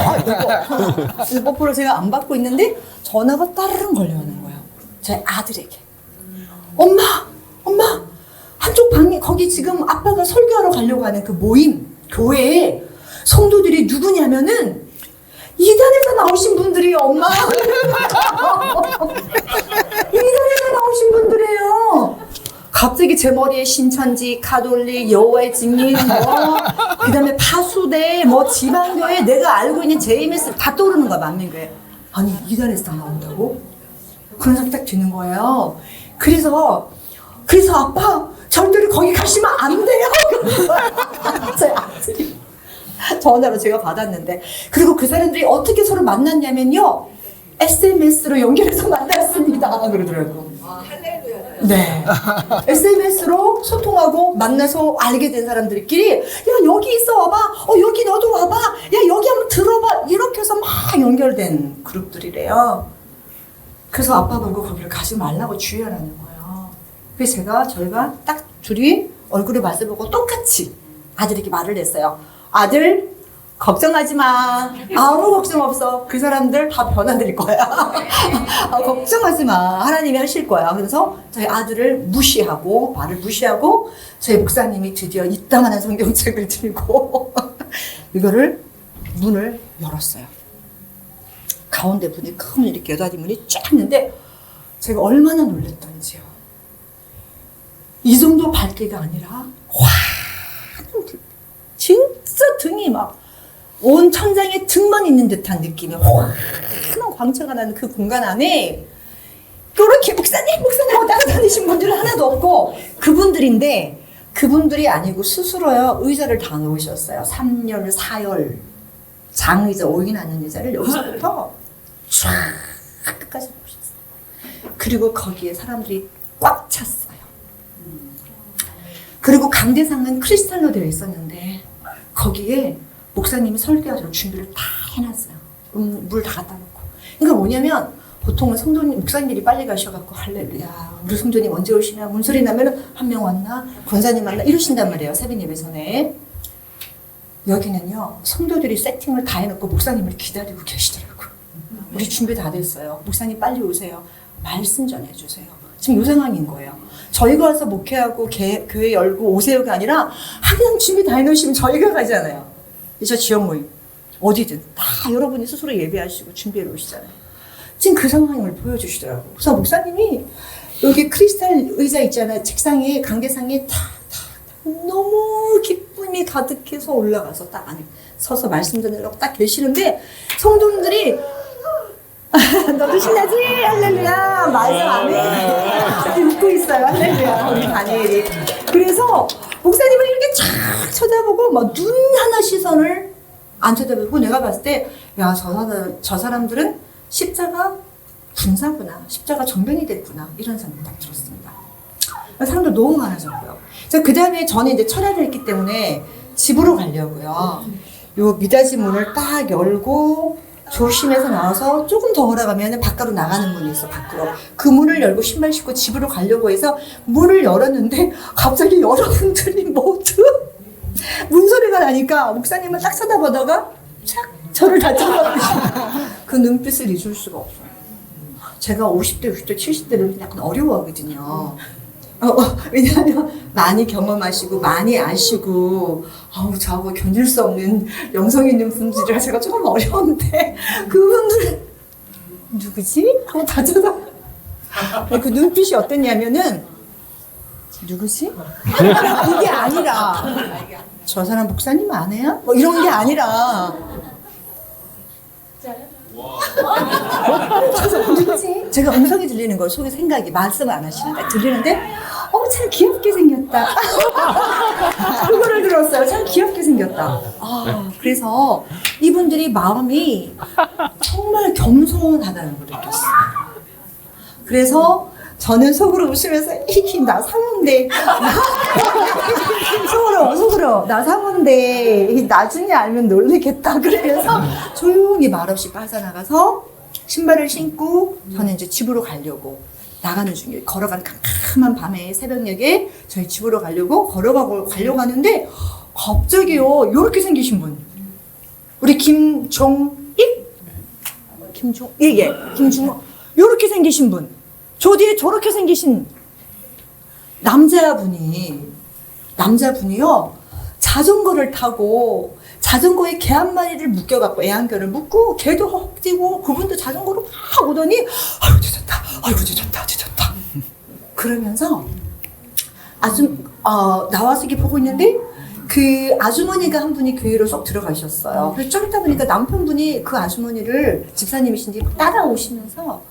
그래서 뽀뽀를 제가 안 받고 있는데 전화가 따르릉 걸려오는 거예요. 제 아들에게. 엄마 한쪽 방에 거기 지금 아빠가 설교하러 가려고 하는 그 모임 교회에 성도들이 누구냐면은 이단에서 나오신 분들이에요. 엄마 이단에서 나오신 분들이에요. 갑자기 제 머리에 신천지, 가톨릭, 여호와의 증인, 그다음에 파수대, 지방교회 내가 알고 있는 JMS 다 떠오르는 거야. 만민교회. 아니 이단에서 다 나온다고? 그런 생각이 딱 드는 거예요. 그래서 아빠 절대로 거기 가시면 안 돼요. 제 아들이 전화로 제가 받았는데 그리고 그 사람들이 어떻게 서로 만났냐면요 SMS로 연결해서 만났습니다 그러더라고요. 네, SMS로 소통하고 만나서 알게 된 사람들끼리 야 여기 있어 와봐, 여기 너도 와봐, 야 여기 한번 들어봐 이렇게 해서 막 연결된 그룹들이래요. 그래서 아빠 보고 거기를 가지 말라고 주의하라는 거예요. 그래서 저희가 딱 둘이 얼굴을 마주보고 똑같이 아들에게 말을 했어요. 아들 걱정하지 마. 아무 걱정 없어. 그 사람들 다 변화될 거야. 걱정하지 마. 하나님이 하실 거야. 그래서 저희 아들을 무시하고 말을 무시하고 저희 목사님이 드디어 이따만한 성경책을 들고 이거를 문을 열었어요. 가운데 문이 큰 이렇게 여닫이 문이 쫙 있는데 제가 얼마나 놀랐던지요. 이 정도 밝기가 아니라 환한 불. 진짜 등이 막 온 천장에 등만 있는 듯한 느낌의 환한 광채가 나는 그 공간 안에 그렇게 목사님 따라다니신 분들은 하나도 없고 그분들이 아니고 스스로요 의자를 다 놓으셨어요. 3열, 4열 장의자 5인 앉는 의자를 여기서부터 쫙 끝까지 놓으셨어요. 그리고 거기에 사람들이 꽉 찼어요. 그리고 강대상은 크리스탈로 되어 있었는데 거기에 목사님이 설교하도록 준비를 다 해놨어요. 물 다 갖다 놓고. 그러니까 뭐냐면 보통은 목사님들이 빨리 가셔갖고 할렐루야 우리 성도님 언제 오시나 문소리 나면은 한 명 왔나 권사님 왔나 이러신단 말이에요. 새벽 예배 전에. 여기는요 성도들이 세팅을 다 해놓고 목사님을 기다리고 계시더라고요. 우리 준비 다 됐어요. 목사님 빨리 오세요. 말씀 전해주세요. 지금 이 상황인 거예요. 저희가 와서 목회하고 교회 열고 오세요가 아니라 그냥 준비 다 해놓으시면 저희가 가잖아요. 저 지역 모임 어디든 다 여러분이 스스로 예배하시고 준비해 놓으시잖아요. 지금 그 상황을 보여주시더라고요. 그래서 목사님이 여기 크리스탈 의자 있잖아요. 책상에 강대상에 너무 기쁨이 가득해서 올라가서 딱 안에 서서 말씀 전하려고 딱 계시는데 성도님들이 너도 신나지? 할렐루야. 말씀 안 해. 웃고 있어요. 할렐루야. 우리 다니엘이. 그래서 목사님을 이렇게 쫙 쳐다보고 막 눈 하나 시선을 안 쳐다보고 내가 봤을 때 야, 저 사람들은 십자가 군사구나. 십자가 정변이 됐구나. 이런 생각이 딱 들었습니다. 사람들 너무 많아졌고요. 그 다음에 저는 이제 철야를 했기 때문에 집으로 가려고요. 요 미닫이 문을 딱 열고 조심해서 나와서 조금 더 걸어가면 바깥으로 나가는 문이 있어, 밖으로. 그 문을 열고 신발 신고 집으로 가려고 해서 문을 열었는데 갑자기 여러분들이 모두 소리가 나니까 목사님을 딱 쳐다보다가 착 저를 다 쳐다보시고 그 눈빛을 잊을 수가 없어요. 제가 50대, 60대, 70대를 약간 어려워하거든요. 왜냐하면 많이 경험하시고 많이 아시고 저하고 견딜 수 없는 영성 있는 분들이라 제가 조금 어려운데 그분들 누구지? 하고 다 쳐다. 그 눈빛이 어땠냐면은 누구지? 이게 아니라 저 사람 목사님 안 해요? 뭐 이런 게 아니라 저 사람 누구지? 제가 음성이 들리는 걸 속에 생각이 말씀을 안 하시는데 들리는데 참 귀엽게 생겼다. 그거를 들었어요. 참 귀엽게 생겼다. 그래서 이분들이 마음이 정말 겸손하다는 걸 느꼈어요. 그래서 저는 속으로 웃으면서 나 상은데 속으로 나 상은데 나중에 알면 놀래겠다 그러면서 조용히 말없이 빠져나가서 신발을 신고 저는 이제 집으로 가려고 나가는 중이에요. 걸어가는 캄캄한 밤에 새벽녘에 저희 집으로 가려고 가려고 하는데 갑자기요 요렇게 생기신 분 우리 김종일 예 김중호 요렇게 생기신 분 저 뒤에 저렇게 생기신 남자분이요 자전거를 타고 자전거에 개 한 마리를 묶여갖고 애완견을 묶고 개도 헉지고 그분도 자전거로 막 오더니 아이고 늦었다 그러면서 나와서 이렇게 보고 있는데 그 아주머니가 한 분이 교회로 쏙 들어가셨어요. 그래서 좀 있다 보니까 남편분이 그 아주머니를 집사님이신지 따라오면서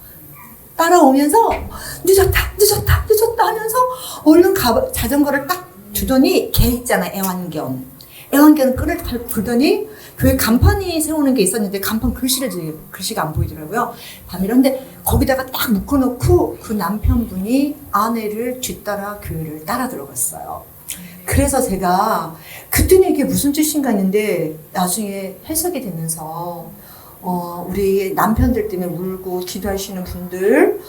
늦었다 하면서 얼른 자전거를 딱 두더니 개 있잖아 애완견 끈을 불더니 교회 간판이 세우는 게 있었는데 간판 글씨가 안 보이더라고요. 밤이런데 거기다가 딱 묶어놓고 그 남편분이 아내를 뒤따라 교회를 따라 들어갔어요. 그래서 제가 그때는 이게 무슨 뜻인가 했는데 나중에 해석이 되면서 우리 남편들 때문에 울고 기도하시는 분들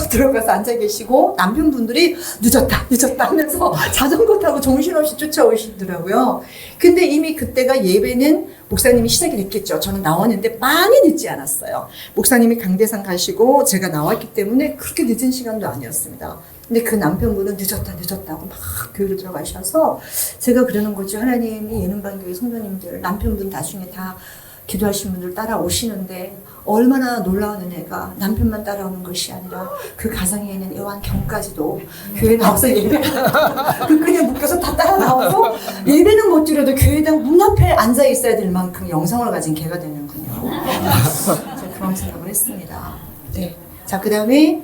들어가서 앉아 계시고 남편분들이 늦었다 하면서 자전거 타고 정신없이 쫓아오시더라고요. 근데 이미 그때가 예배는 목사님이 시작이 됐겠죠. 저는 나왔는데 많이 늦지 않았어요. 목사님이 강대상 가시고 제가 나왔기 때문에 그렇게 늦은 시간도 아니었습니다. 근데 그 남편분은 늦었다고 막 교회를 들어가셔서 제가 그러는 거죠. 하나님이 예능반교회 성도님들 남편분 나중에 다 기도하신 분들 따라오시는데 얼마나 놀라운 은혜가 남편만 따라오는 것이 아니라 그 가정에 있는 애완견까지도 교회 나와서 그 끈에 묶여서 다 따라 나와서 예배는 못 드려도 교회당 문 앞에 앉아 있어야 될 만큼 영성을 가진 개가 되는군요. 제가 그런 생각을 했습니다. 네. 자, 그 다음에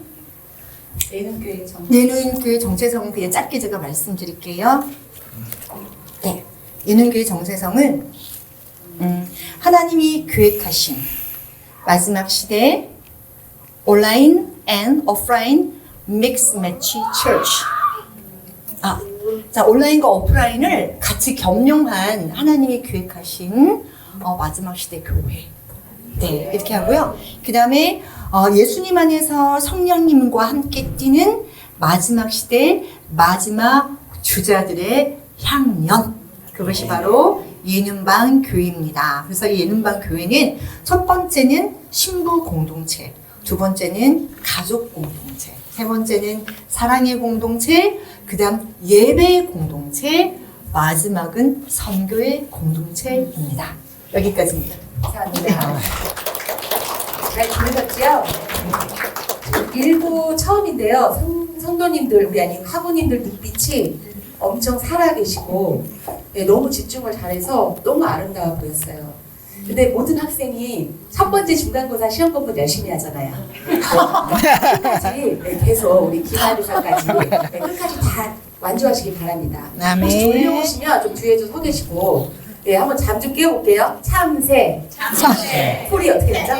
예능교회 정체성은 그냥 짧게 제가 말씀드릴게요. 네. 예능교회 정체성은 하나님이 계획하신 마지막 시대 온라인 and 오프라인 믹스 매치 처치. 자, 온라인과 오프라인을 같이 겸용한 하나님이 계획하신 마지막 시대 교회. 네, 이렇게 하고요. 그 다음에 예수님 안에서 성령님과 함께 뛰는 마지막 시대 마지막 주자들의 향연. 그것이 바로 예능반 교회입니다. 그래서 이 예능반 교회는 첫 번째는 신부 공동체, 두 번째는 가족 공동체, 세 번째는 사랑의 공동체, 그 다음 예배 공동체, 마지막은 선교의 공동체입니다. 여기까지입니다. 감사합니다. 잘 들으셨죠? 일부 처음인데요. 성도님들, 우리 아닌 학우님들 눈빛이 엄청 살아계시고 너무 집중을 잘해서 너무 아름다워 보였어요. 근데 모든 학생이 첫 번째 중간고사 시험 공부 열심히 하잖아요. 끝까지 계속 우리 기말고사까지 끝까지 다 완주하시길 바랍니다. 혹시 졸려오시면 좀 뒤에 좀 서 계시고 한번 잠 좀 깨워볼게요. 참새. 소리 어떻게 되죠?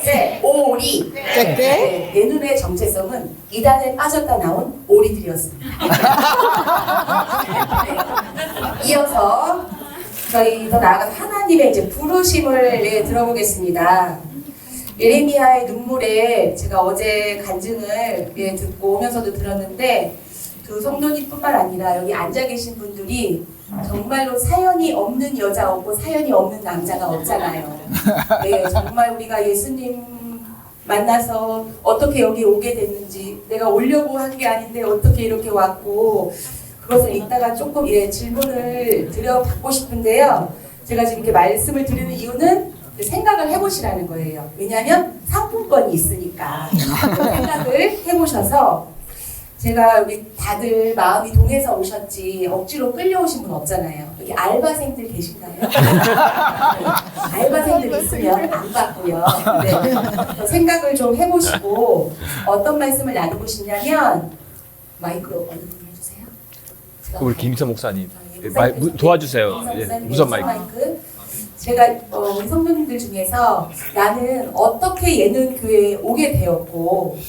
새. 오리. 네, 내 눈의 정체성은 이단에 빠졌다 나온 오리들이었습니다. 네. 이어서 저희 더 나아가서 하나님의 이제 부르심을 들어보겠습니다. 예레미야의 눈물에 제가 어제 간증을 듣고 오면서도 들었는데 그 성도님뿐만 아니라 여기 앉아 계신 분들이 정말로 사연이 없는 여자 없고 사연이 없는 남자가 없잖아요. 네, 정말 우리가 예수님 만나서 어떻게 여기 오게 됐는지, 내가 오려고 한 게 아닌데 어떻게 이렇게 왔고, 그것을 이따가 조금 질문을 드려받고 싶은데요. 제가 지금 이렇게 말씀을 드리는 이유는 생각을 해보시라는 거예요. 왜냐하면 상품권이 있으니까. 생각을 해보셔서, 제가 여기 다들 마음이 동해서 오셨지 억지로 끌려오신 분 없잖아요. 여기 알바생들 계신가요? 네. 알바생들 있으면 안 받고요. 네. 생각을 좀 해보시고 어떤 말씀을 나누고 싶냐면, 마이크 어느 분 해주세요. 우리 김희선 목사님 예, 도와주세요. 예, 무선 마이크. 제가 우리 성도님들 중에서 나는 어떻게 예능 교회에 오게 되었고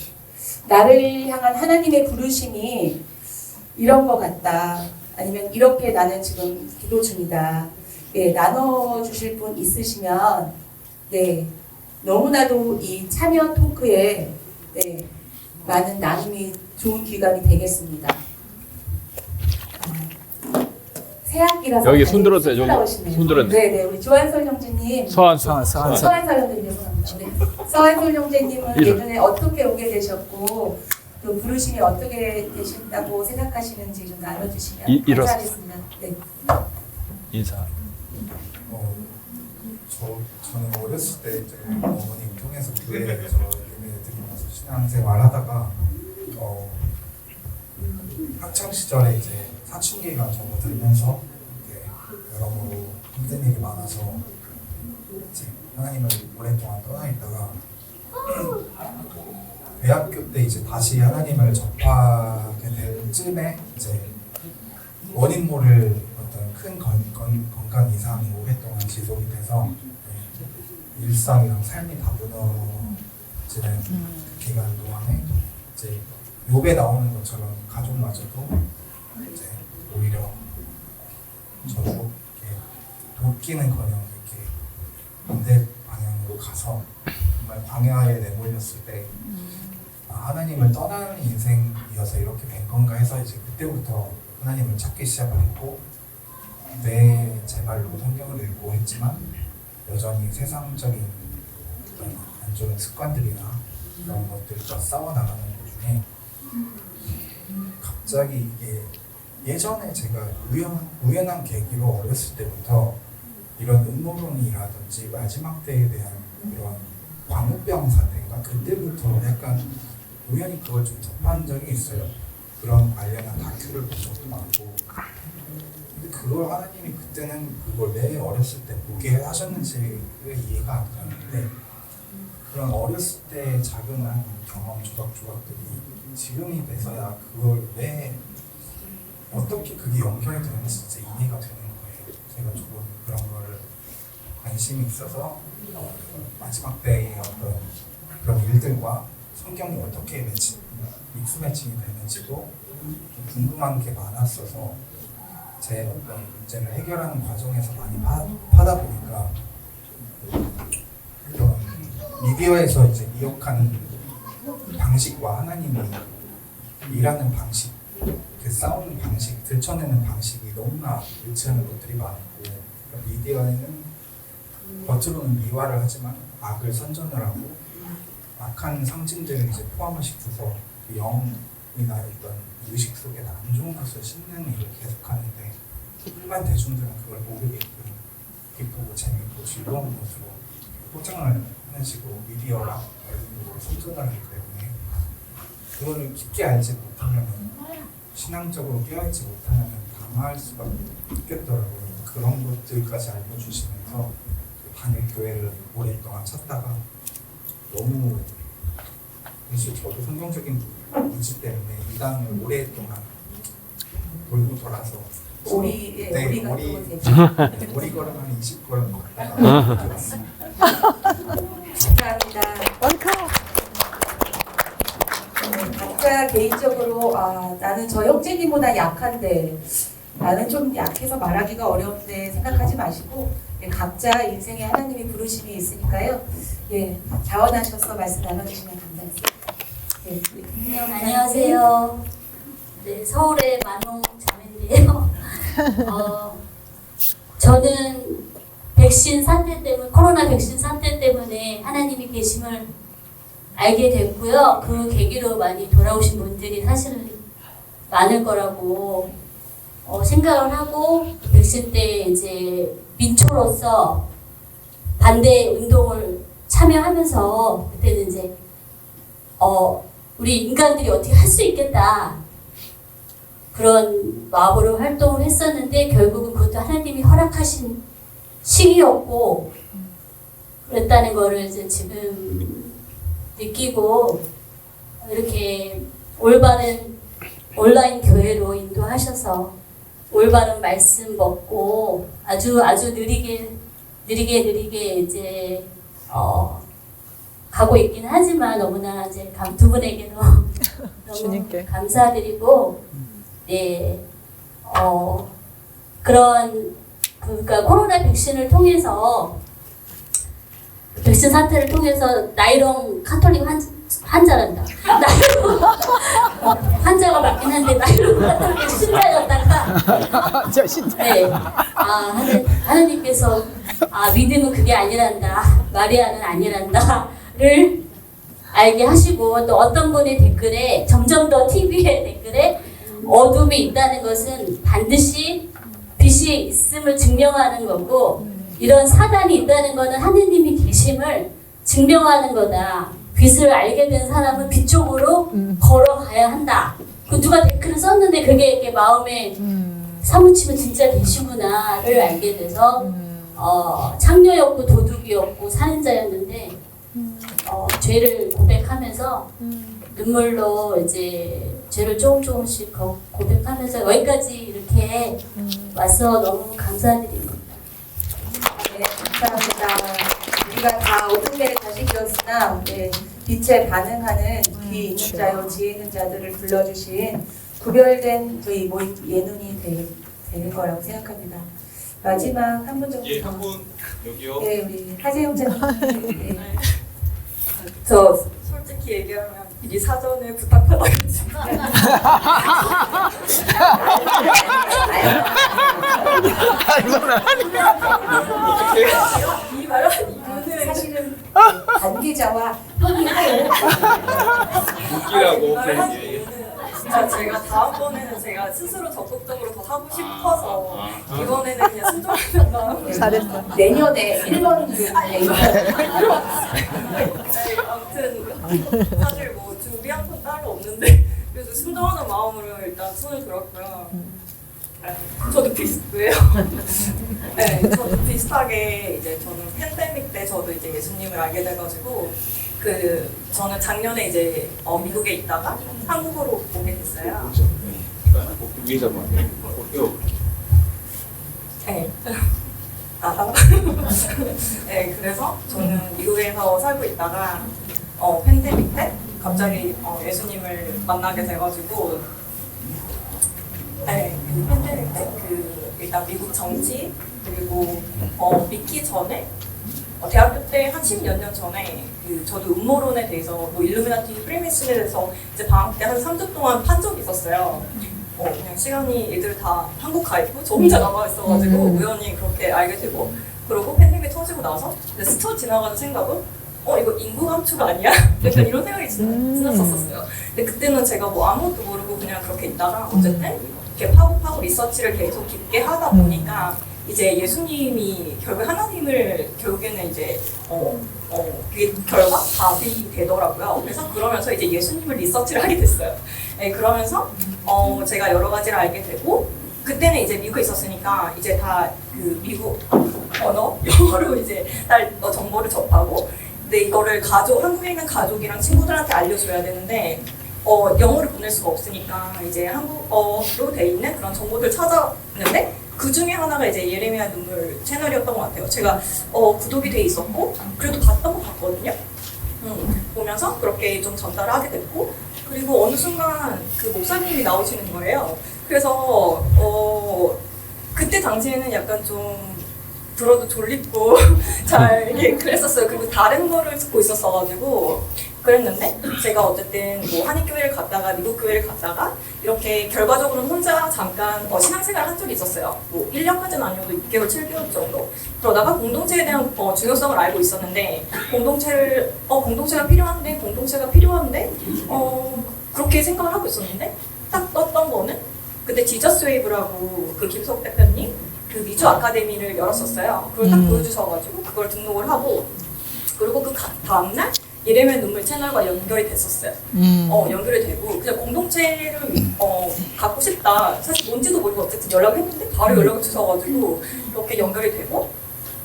나를 향한 하나님의 부르심이 이런 것 같다. 아니면 이렇게 나는 지금 기도 중이다. 예, 나눠주실 분 있으시면 네, 너무나도 이 참여 토크에 네, 많은 나눔이 좋은 기간이 되겠습니다. 새학기라서 여기 손 들어주세요. 여기 올라오시네요. 손 들었네. 네네, 우리 조한솔 형제님. 서한솔. 서한솔 형제님 죄송합니다. 네. 서한솔 형제님은 이름. 예전에 어떻게 오게 되셨고 또 부르심이 어떻게 되신다고 생각하시는지 좀 나눠주시면 일어서. 감사하겠습니다. 네. 인사. 저는 어렸을 때 이제 어머님 통해서 교회에서 예배 드리면서 신앙생활 하다가 학창 시절에 이제 사춘기가 접어들면서 여러모로 힘든 일이 많아서 이제 하나님을 오랫동안 떠나 있다가 대학교 때 이제 다시 하나님을 접하게 될 쯤에 이제 원인 모를 어떤 큰 건강 이상이 오랫동안 지속이 돼서 일상이랑 삶이 다 무너지는 그 기간 동안에 이제 욥에 나오는 것처럼 가족마저도 이제 오히려 저도 이렇게 돕기는커녕 이렇게 반대 방향으로 가서 정말 광야에 내몰렸을 때 하나님을 떠나는 인생이어서 이렇게 된 건가 해서 이제 그때부터 하나님을 찾기 시작을 했고 제 말로 성경을 읽고 했지만 여전히 세상적인 어떤 안 좋은 습관들이나 그런 것들과 싸워나가는 것 중에 갑자기 이게 예전에 제가 우연한 계기로 어렸을 때부터 이런 음모론이라든지 마지막 때에 대한 이런 광우병 사태인가 그때부터 약간 우연히 그걸 좀 접한 적이 있어요. 그런 관련한 다큐를 본 적도 많고 근데 그걸 하나님이 그때는 그걸 왜 어렸을 때 보게 하셨는지가 이해가 안 가는데 그런 어렸을 때 작은 경험 조각조각들이 지금이 돼서야 그걸 왜 어떻게 그게 연결이 되는지 진짜 이해가 되는 거예요. 제가 조금 그런 거를 관심이 있어서 마지막 때의 어떤 그런 일들과 성경이 어떻게 믹스 매칭이 되는지도 좀 궁금한 게 많았어서 제 어떤 문제를 해결하는 과정에서 많이 파다 보니까 이런 미디어에서 이제 미혹하는 방식과 하나님이 일하는 방식, 그 싸우는 방식, 들춰내는 방식이 너무나 일치하는 것들이 많고 미디어에는 겉으로는 미화를 하지만 악을 선전을 하고 악한 상징들을 이제 포함을 시켜서 그 영이나 어떤 의식 속에 안 좋은 것을 심는 일을 계속하는데 일반 대중들은 그걸 모르게끔 기쁘고 재밌고 즐거운 것으로 포장을 하는 식으로 미디어랑 언론으로 선전을 하기 때문에 그거를 깊게 알지 못하면 신앙적으로 깨어있지 못하면 당할 수밖에 없겠더라고요. 그런 것들까지 알려주시면서 단일 교회를 오랫동안 찾다가 너무 사실 저도 성경적인 문제 때문에 이단을 오랫동안 돌고 돌아서 오리가 오리 걸음 한 20걸음 걷다가 들었습니다. 감사합니다. 각자 개인적으로 나는 저 형제님보다 약한데 나는 좀 약해서 말하기가 어려운데 생각하지 마시고 각자 인생에 하나님의 부르심이 있으니까요. 예, 자원하셔서 말씀 나눠주시면 감사하겠습니다. 예, 안녕하세요. 네, 서울의 만홍 자매인데요. 저는 백신 사태 때문에, 코로나 백신 사태 때문에 하나님이 계심을 알게 됐고요. 그 계기로 많이 돌아오신 분들이 사실은 많을 거라고 생각을 하고, 백신 때 이제 민초로서 반대 운동을 참여하면서 그때는 이제 우리 인간들이 어떻게 할 수 있겠다 그런 마음으로 활동을 했었는데, 결국은 그것도 하나님이 허락하신 시기였고 그랬다는 거를 이제 지금 느끼고, 이렇게 올바른 온라인 교회로 인도하셔서 올바른 말씀 먹고 아주 느리게 이제 가고 있긴 하지만, 너무나 이제 두 분에게도 너무 주님께. 감사드리고, 네, 그러니까 코로나 백신을 통해서, 백신 사태를 통해서 나이롱 카톨릭 환자란다. 나이롱 환자가 맞긴 한데 나이롱 카톨릭 신자였다가, 저 진짜. 네, 하나님께서 믿음은 그게 아니란다, 마리아는 아니란다를 알게 하시고, 또 어떤 분의 댓글에, 점점 더 TV의 댓글에 어둠이 있다는 것은 반드시 빛이 있음을 증명하는 거고, 이런 사단이 있다는 것은 하느님이 계심을 증명하는 거다. 빛을 알게 된 사람은 빛 쪽으로 걸어가야 한다. 그 누가 댓글을 썼는데 그게 이렇게 마음에 사무치면 진짜 계시구나를 알게 돼서, 창녀였고 도둑이었고 살인자였는데 죄를 고백하면서 눈물로 이제 죄를 조금씩 고백하면서 여기까지 이렇게 와서 너무 감사드립니다. 네, 감사합니다. 우리가 다 어둠의 자식이었으나 빛에 반응하는 귀 있는 자요 지혜 있는 자들을 불러주신 구별된 저희 모임 예눈이 되는 거라고 생각합니다. 마지막 한 분 정도 예, 더. 한 분 여기요. 네, 우리 하재영 자님. 네. 저 솔직히 얘기하면 미리 사전에 부탁받아가지고 이 말한 이유는 사실은 관계자와 협의하에 웃기라고. 말한 예, 예. 이유는 진짜 제가 다음번에는 제가 스스로 적극적으로 더 하고 싶어서 이번에는 그냥 순종하면 나오고 잘했어. 내년에 1번 아무튼 사실 뭐 준비한 건 따로 없는데 그래서 순종하는 마음으로 일단 손을 들었고요. 저도 비슷해요. 네, 저도 비슷하게 이제 저는 팬데믹 때 저도 이제 예수님을 알게 돼가지고 저는 작년에 이제 미국에 있다가 한국으로 오게 됐어요. 위에서만. 네. 네, 그래서 저는 미국에서 살고 있다가 팬데믹 때 갑자기 예수님을 만나게 돼가지고, 네, 그 팬데믹 때 일단 미국 정치 그리고 믿기 전에 대학교 때 한 10몇 년 전에 저도 음모론에 대해서 뭐 일루미나티 프리메이슨에 대해서 이제 방학 때 한 3주 동안 판 적이 있었어요. 그냥 시간이 애들 다 한국 가 있고 저 혼자 남아 있어가지고 우연히 그렇게 알게 되고, 그리고 팬데믹 터지고 나서 스쳐 지나가는 생각은 이거 인구 감축 아니야? 약간 이런 생각이 지났었어요. 근데 그때는 제가 뭐 아무것도 모르고 그냥 그렇게 있다가 어쨌든 이렇게 파고 리서치를 계속 깊게 하다 보니까 이제 예수님이 결국 하나님을 결국에는 이제 그게 결과 답이 되더라고요. 그래서 그러면서 이제 예수님을 리서치를 하게 됐어요. 네, 그러면서 제가 여러 가지를 알게 되고, 그때는 이제 미국에 있었으니까 이제 다 그 미국 언어 영어로 이제 다 정보를 접하고, 근데 이거를 한국에 있는 가족이랑 친구들한테 알려줘야 되는데 영어를 보낼 수가 없으니까 이제 한국어로 돼 있는 그런 정보들 찾았는데, 그 중에 하나가 이제 예레미야 눈물 채널이었던 것 같아요. 제가 구독이 돼 있었고 그래도 봤던 것 같거든요. 보면서 그렇게 좀 전달을 하게 됐고, 그리고 어느 순간 그 목사님이 나오시는 거예요. 그래서 그때 당시에는 약간 좀 들어도 졸립고 잘 그랬었어요. 그리고 다른 거를 듣고 있었어가지고 그랬는데 제가 어쨌든 뭐 한인교회를 갔다가 미국 교회를 갔다가 이렇게 결과적으로는 혼자 잠깐 신앙생활을 한 적이 있었어요. 뭐 1년까지는 아니어도 6개월, 7개월 정도. 그러다가 공동체에 대한 중요성을 알고 있었는데 공동체가 필요한데 그렇게 생각을 하고 있었는데 딱 떴던 거는 그때 지저스 웨이브라고 그 김석 대표님 그 미주 아카데미를 열었었어요. 그걸 딱 보여주셔가지고 그걸 등록을 하고 그리고 그 다음날 예레미야 눈물 채널과 연결이 됐었어요. 연결이 되고 그냥 공동체를 갖고 싶다. 사실 뭔지도 모르고 어쨌든 연락했는데 바로 연락을 주셔가지고 이렇게 연결이 되고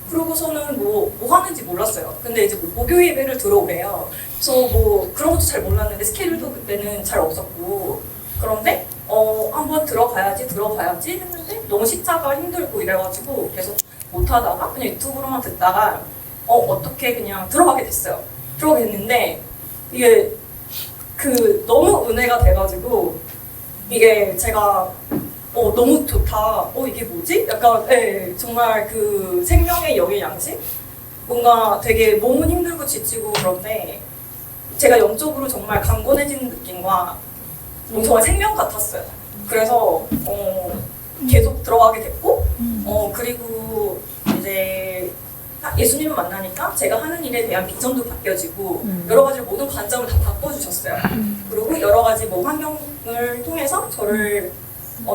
그러고서는 뭐 하는지 몰랐어요. 근데 이제 뭐 목요 예배를 들어오래요. 그래서 뭐 그런 것도 잘 몰랐는데 스케줄도 그때는 잘 없었고 그런데 한번 들어가야지 했는데 너무 식사가 힘들고 이래가지고 계속 못하다가 그냥 유튜브로만 듣다가 어떻게 그냥 들어가게 됐어요. 들어가겠는데 이게 너무 은혜가 돼가지고 이게 제가 너무 좋다. 이게 뭐지? 약간 정말 그 생명의 영의 양식? 뭔가 되게 몸은 힘들고 지치고 그런데 제가 영적으로 정말 강건해지는 느낌과 정말 생명 같았어요. 그래서 계속 들어가게 됐고 그리고 이제 예수님을 만나니까 제가 하는 일에 대한 비전도 바뀌어지고 여러 가지 모든 관점을 다 바꿔주셨어요. 그리고 여러 가지 뭐 환경을 통해서 저를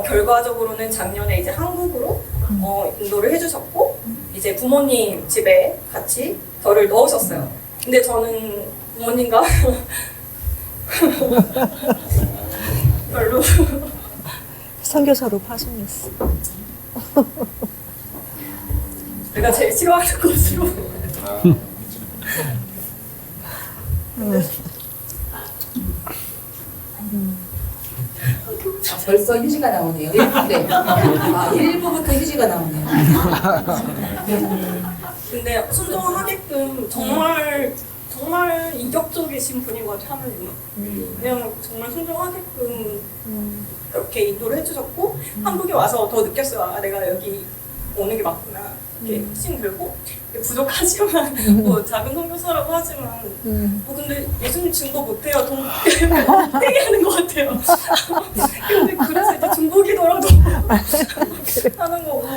결과적으로는 작년에 이제 한국으로 인도를 해주셨고 이제 부모님 집에 같이 저를 넣으셨어요. 근데 저는 부모님과 별로 선교사로 파송했어. 내가 제일 싫어하는 것으로 벌써 휴지가 나오네요. 1부인데. 1부부터 휴지가 나오네요. 근데 순종하게끔 정말 인격적이신 분인 것 같아요. 하나님은 그냥 정말 순종하게끔 이렇게 인도를 해주셨고 한국에 와서 더 느꼈어요. 내가 여기 오는 게 맞구나. 이렇게 힘 들고 부족하지만 뭐 작은 선교사라고 하지만 근데 예수님 증거 못해요. 더 회개하는 것 같아요. 근데 그래서 이제 중보기도라도 하는 거고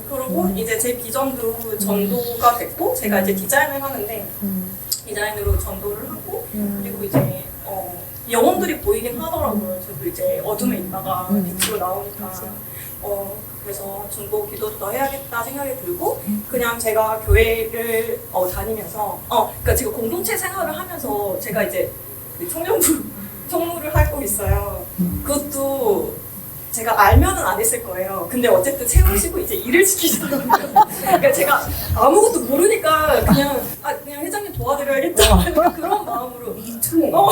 그러고 이제 제 비전도 전도가 됐고 제가 이제 디자인을 하는데 디자인으로 전도를 하고 그리고 이제 영혼들이 보이긴 하더라고요. 저도 이제 어둠에 있다가 빛으로 나오니까 그래서 중보 기도도 더 해야겠다 생각이 들고 그냥 제가 교회를 다니면서 그러니까 제가 공동체 생활을 하면서 제가 이제 그 청년부 총무를 하고 있어요. 그것도 제가 알면은 안 했을 거예요. 근데 어쨌든 세우시고 이제 일을 시키시더라고요. 그러니까 제가 아무것도 모르니까 그냥 회장님 도와드려야겠다 그런 마음으로 미투에 그냥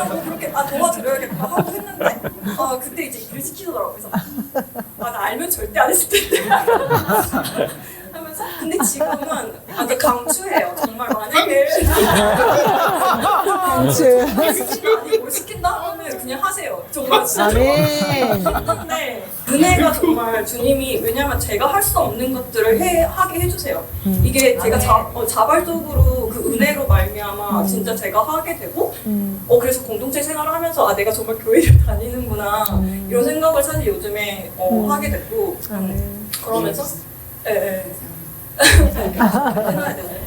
뭐 그렇게 도와드려야겠다 하고 했는데 그때 이제 일을 시키더라고요. 그래서 나 알면 절대 안 했을 텐데 하면서 근데 지금은 근데 강추해요. 정말 만약에 뭘 시킨다 하면 그냥 하세요. 정말 진짜. 근데 은혜가 정말 주님이 왜냐면 제가 할 수 없는 것들을 하게 해주세요. 이게 제가 자발적으로 그 은혜로 말미암아 진짜 제가 하게 되고 그래서 공동체 생활을 하면서 내가 정말 교회를 다니는구나 이런 생각을 사실 요즘에 하게 됐고 그러면서 해놔야 되네.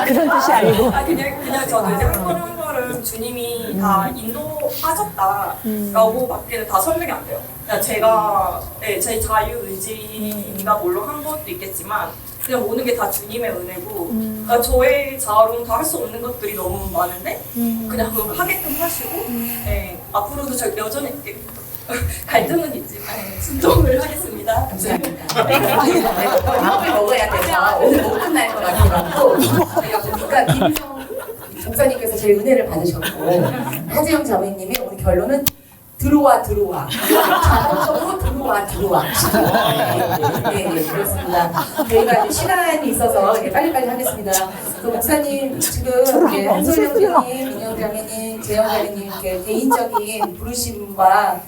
그런 뜻이 아니고. 그냥 저도 이제 한 걸음 주님이 다 인도하셨다라고 밖에는 다 설명이 안 돼요. 그냥 제가 제 자유 의지가 물론 한 것도 있겠지만 그냥 모든 게 다 주님의 은혜고 그러니까 저의 자아로는 다 할 수 없는 것들이 너무 많은데 그냥 그걸 하게끔 하시고 앞으로도 저 여전히 갈등은 있지만 순종을 하겠습니다. 감사합니다. 밥을 먹어야 돼서 오늘 못 끝날 것 같아요. 그러니까 김성 목사님께서 제일 은혜를 받으셨고 하재영 자매님의 오늘 결론은 들어와 자동적으로 들어와 네, 그렇습니다. 저희가 시간이 있어서 빨리빨리 하겠습니다. 그 목사님 지금 한솔 형제님, 민영 자매님, 재영 자매님 이렇게 개인적인 부르심과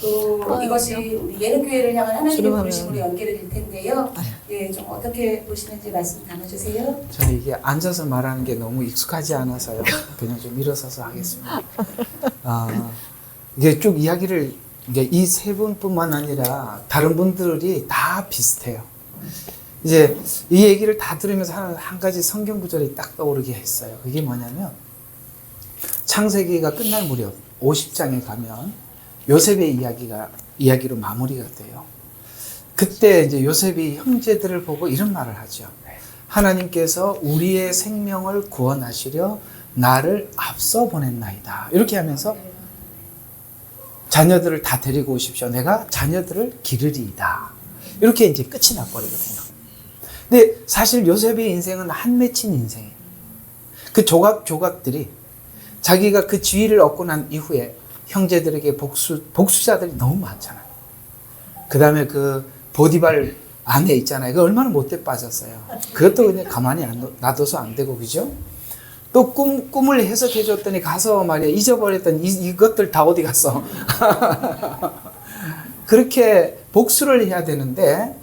또 이것이 우리 예능교회를 향한 하나님의 주름하면- 부르심으로 연결이 될 텐데요. 예, 좀 어떻게 보시는지 말씀 담아주세요. 저는 이게 앉아서 말하는 게 너무 익숙하지 않아서요. 그냥 좀 일어서서 하겠습니다. 이게 쭉 이야기를 이제 이 세 분뿐만 아니라 다른 분들이 다 비슷해요. 이제 이 얘기를 다 들으면서 한 가지 성경 구절이 딱 떠오르게 했어요. 그게 뭐냐면 창세기가 끝날 무렵 50장에 가면 요셉의 이야기로 마무리가 돼요. 그때 이제 요셉이 형제들을 보고 이런 말을 하죠. 하나님께서 우리의 생명을 구원하시려 나를 앞서 보냈나이다. 이렇게 하면서 자녀들을 다 데리고 오십시오. 내가 자녀들을 기르리이다. 이렇게 이제 끝이 나버리거든요. 근데 사실 요셉의 인생은 한 맺힌 인생이에요. 그 조각들이 자기가 그 지위를 얻고 난 이후에 형제들에게 복수자들이 너무 많잖아요. 그 다음에 그 보디발 아내 있잖아요. 그 얼마나 못돼 빠졌어요. 그것도 그냥 가만히 놔둬서 안 되고, 그죠? 또 꿈을 해석해 줬더니 가서 말이야 잊어버렸던 이것들 다 어디 갔어? 그렇게 복수를 해야 되는데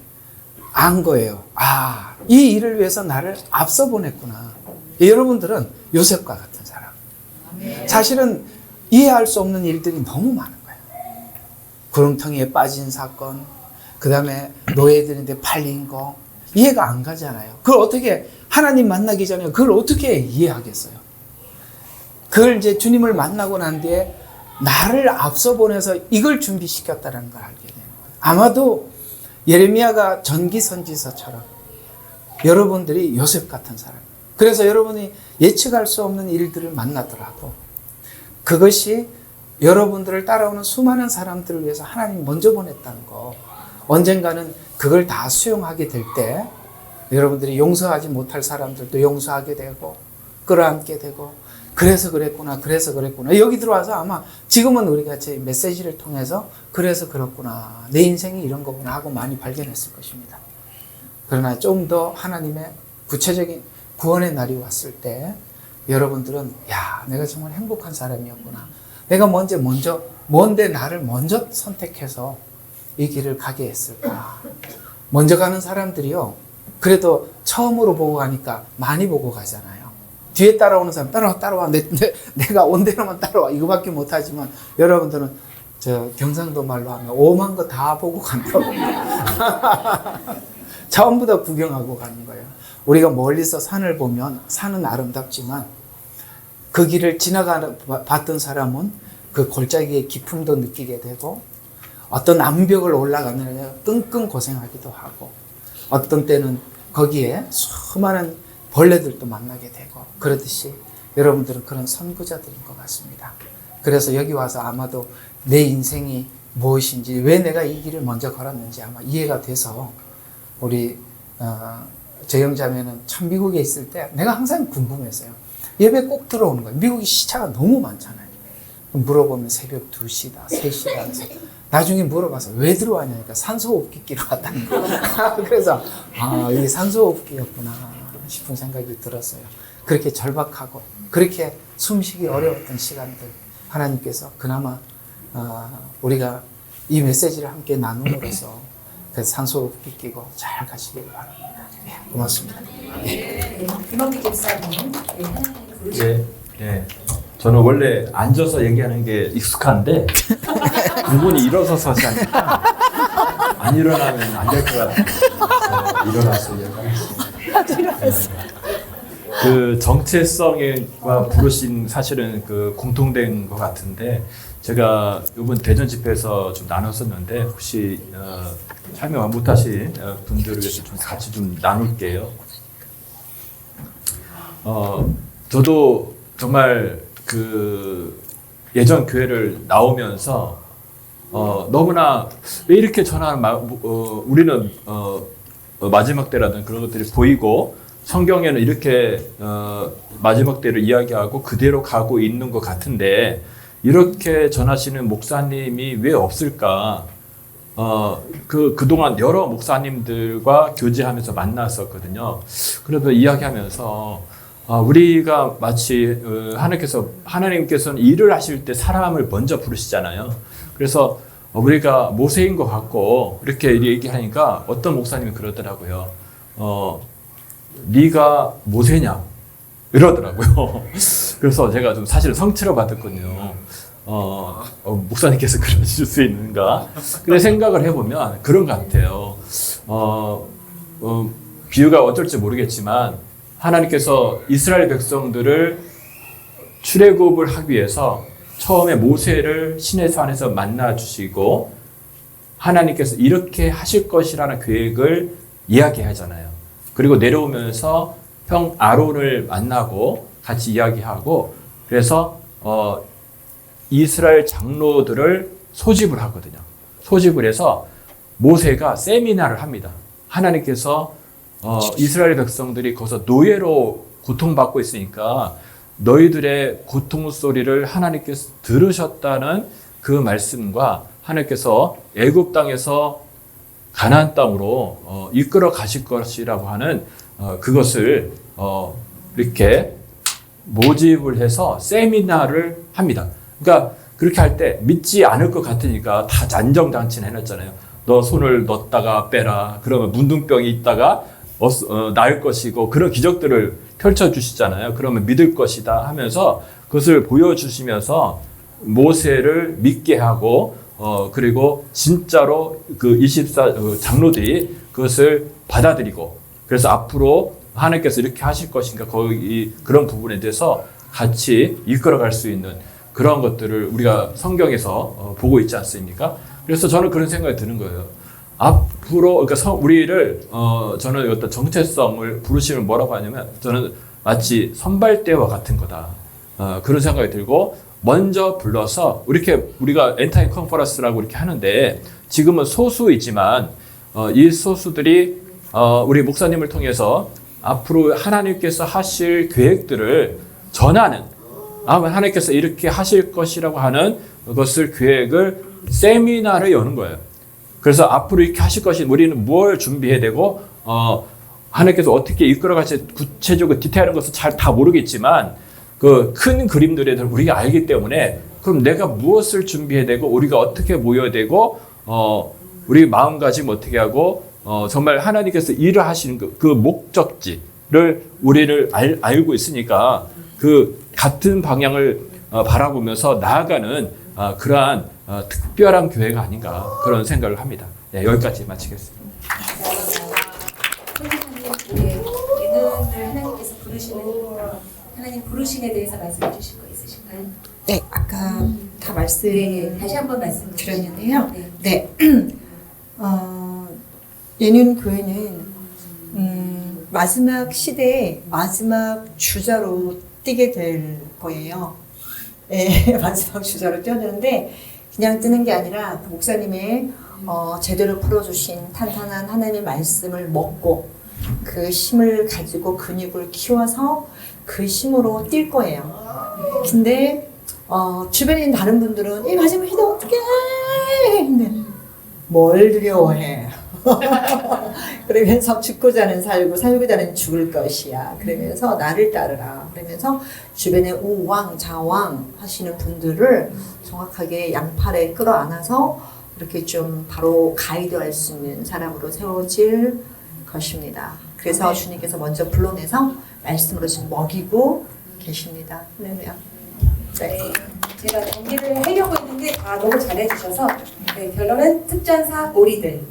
안 거예요. 아, 이 일을 위해서 나를 앞서 보냈구나. 여러분들은 요셉과 같은 사람. 사실은 이해할 수 없는 일들이 너무 많은 거예요. 구렁텅이에 빠진 사건, 그 다음에 노예들인데 팔린 거, 이해가 안 가잖아요. 그걸 어떻게, 하나님 만나기 전에 그걸 어떻게 이해하겠어요? 그걸 이제 주님을 만나고 난 뒤에 나를 앞서 보내서 이걸 준비시켰다는 걸 알게 되는 거예요. 아마도 예레미야가 전기선지서처럼 여러분들이 요셉 같은 사람. 그래서 여러분이 예측할 수 없는 일들을 만나더라도 그것이 여러분들을 따라오는 수많은 사람들을 위해서 하나님 먼저 보냈다는 거. 언젠가는 그걸 다 수용하게 될 때 여러분들이 용서하지 못할 사람들도 용서하게 되고 끌어안게 되고 그래서 그랬구나. 여기 들어와서 아마 지금은 우리가 제 메시지를 통해서 그래서 그렇구나. 내 인생이 이런 거구나 하고 많이 발견했을 것입니다. 그러나 좀 더 하나님의 구체적인 구원의 날이 왔을 때 여러분들은 야, 내가 정말 행복한 사람이었구나. 내가 뭔데 나를 먼저 선택해서 이 길을 가게 했을까. 먼저 가는 사람들이요. 그래도 처음으로 보고 가니까 많이 보고 가잖아요. 뒤에 따라오는 사람 따라와. 내가 온 대로만 따라와. 이거밖에 못하지만 여러분들은 저 경상도 말로 하면 오만 거 다 보고 간다고. 전부 다 구경하고 가는 거예요. 우리가 멀리서 산을 보면 산은 아름답지만 그 길을 봤던 사람은 그 골짜기의 깊음도 느끼게 되고 어떤 암벽을 올라가느라 끙끙 고생하기도 하고 어떤 때는 거기에 수많은 벌레들도 만나게 되고 그러듯이 여러분들은 그런 선구자들인 것 같습니다. 그래서 여기 와서 아마도 내 인생이 무엇인지 왜 내가 이 길을 먼저 걸었는지 아마 이해가 돼서 우리 재영자매는 참 미국에 있을 때 내가 항상 궁금했어요. 예배 꼭 들어오는 거예요. 미국이 시차가 너무 많잖아요. 물어보면 새벽 2시다 3시다 그래서 나중에 물어봐서 왜 들어왔냐니까 산소호흡기 끼러 왔다는 거예요. 그래서 이게 산소호흡기였구나 싶은 생각이 들었어요. 그렇게 절박하고 그렇게 숨쉬기 어려웠던 시간들 하나님께서 그나마 우리가 이 메시지를 함께 나눔으로써 그 산소호흡기 끼고 잘 가시길 바랍니다. 네, 고맙습니다. 김원기 집사님. 예. 저는 원래 앉아서 얘기하는 게 익숙한데 이분이 일어서서 하시니까 안 일어나면 안 될 것 같아요. 일어나서 얘기하겠습니다. 그 정체성과 부르심 사실은 그 공통된 것 같은데 제가 이번 대전 집회에서 좀 나눴었는데 혹시 참여 못하신 분들을 위해서 좀 같이 좀 나눌게요. 저도 정말 그 예전 교회를 나오면서 너무나 왜 이렇게 전하는 우리는 마지막 때라든 그런 것들이 보이고 성경에는 이렇게 마지막 때를 이야기하고 그대로 가고 있는 것 같은데 이렇게 전하시는 목사님이 왜 없을까? 그동안 여러 목사님들과 교제하면서 만났었거든요. 그래서 이야기하면서 우리가 마치 하나님께서는 일을 하실 때 사람을 먼저 부르시잖아요. 그래서 우리가 모세인 것 같고 이렇게 얘기하니까 어떤 목사님이 그러더라고요. 네가 모세냐 이러더라고요. 그래서 제가 좀 사실은 성취를 받았거든요. 목사님께서 그러실 수 있는가? 근데 생각을 해보면 그런 것 같아요. 비유가 어떨지 모르겠지만 하나님께서 이스라엘 백성들을 출애굽을 하기 위해서 처음에 모세를 시내산 안에서 만나 주시고 하나님께서 이렇게 하실 것이라는 계획을 이야기하잖아요. 그리고 내려오면서 형 아론을 만나고 같이 이야기하고 그래서 이스라엘 장로들을 소집을 하거든요. 소집을 해서 모세가 세미나를 합니다. 하나님께서 이스라엘 백성들이 거기서 노예로 고통받고 있으니까 너희들의 고통 소리를 하나님께서 들으셨다는 그 말씀과 하나님께서 애굽 땅에서 가나안 땅으로 이끌어 가실 것이라고 하는 그것을 이렇게 모집을 해서 세미나를 합니다. 그러니까 그렇게 할 때 믿지 않을 것 같으니까 다 안정장치는 해놨잖아요. 너 손을 넣었다가 빼라. 그러면 문둥병이 있다가 나을 것이고 그런 기적들을 펼쳐주시잖아요. 그러면 믿을 것이다 하면서 그것을 보여주시면서 모세를 믿게 하고 그리고 진짜로 그 24 장로들이 그것을 받아들이고 그래서 앞으로 하나님께서 이렇게 하실 것인가 거기 그런 부분에 대해서 같이 이끌어갈 수 있는 그런 것들을 우리가 성경에서 보고 있지 않습니까? 그래서 저는 그런 생각이 드는 거예요. 앞으로 그러니까 우리를 저는 어떤 정체성을 부르시면 뭐라고 하냐면 저는 마치 선발대와 같은 거다. 그런 생각이 들고 먼저 불러서 이렇게 우리가 엔타임 컨퍼런스라고 이렇게 하는데 지금은 소수이지만 이 소수들이 우리 목사님을 통해서 앞으로 하나님께서 하실 계획들을 전하는 하나님께서 이렇게 하실 것이라고 하는 것을 계획을 세미나를 여는 거예요. 그래서 앞으로 이렇게 하실 것이 우리는 뭘 준비해야 되고 하나님께서 어떻게 이끌어갈지 구체적으로 디테일한 것을 잘 다 모르겠지만 그 큰 그림들에 대해서 우리가 알기 때문에 그럼 내가 무엇을 준비해야 되고 우리가 어떻게 모여야 되고 우리 마음가짐 어떻게 하고 정말 하나님께서 일을 하시는 그 목적지를 우리를 알고 있으니까 그 같은 방향을 바라보면서 나아가는 그러한 특별한 교회가 아닌가 그런 생각을 합니다. 네, 여기까지 마치겠습니다. 예능을 하나님께서 하나님 부르심에 대해서 말씀해 주실 거 있으신가요? 네, 아까 다 말씀 다시 한번 말씀 드렸는데요. 네, 예능 교회는 마지막 시대의 마지막 주자로 뛰게 될 거예요. 네, 마지막 주자로 뛰어드는데 그냥 뜨는 게 아니라 목사님의 제대로 풀어주신 탄탄한 하나님의 말씀을 먹고 그 힘을 가지고 근육을 키워서 그 힘으로 뛸 거예요. 근데 주변에 있는 다른 분들은 이 마지막 시대 어떻게 해? 근데 뭘 두려워해? 그러면서 죽고자는 살고 살고자는 죽을 것이야. 그러면서 나를 따르라. 그러면서 주변에 우왕좌왕 하시는 분들을 정확하게 양팔에 끌어안아서 이렇게 좀 바로 가이드할 수 있는 사람으로 세워질 것입니다. 그래서 주님께서 먼저 불러내서 말씀으로 지금 먹이고 계십니다. 네. 제가 정리를 하려고 했는데 너무 잘해주셔서 결론은 특전사 오리들.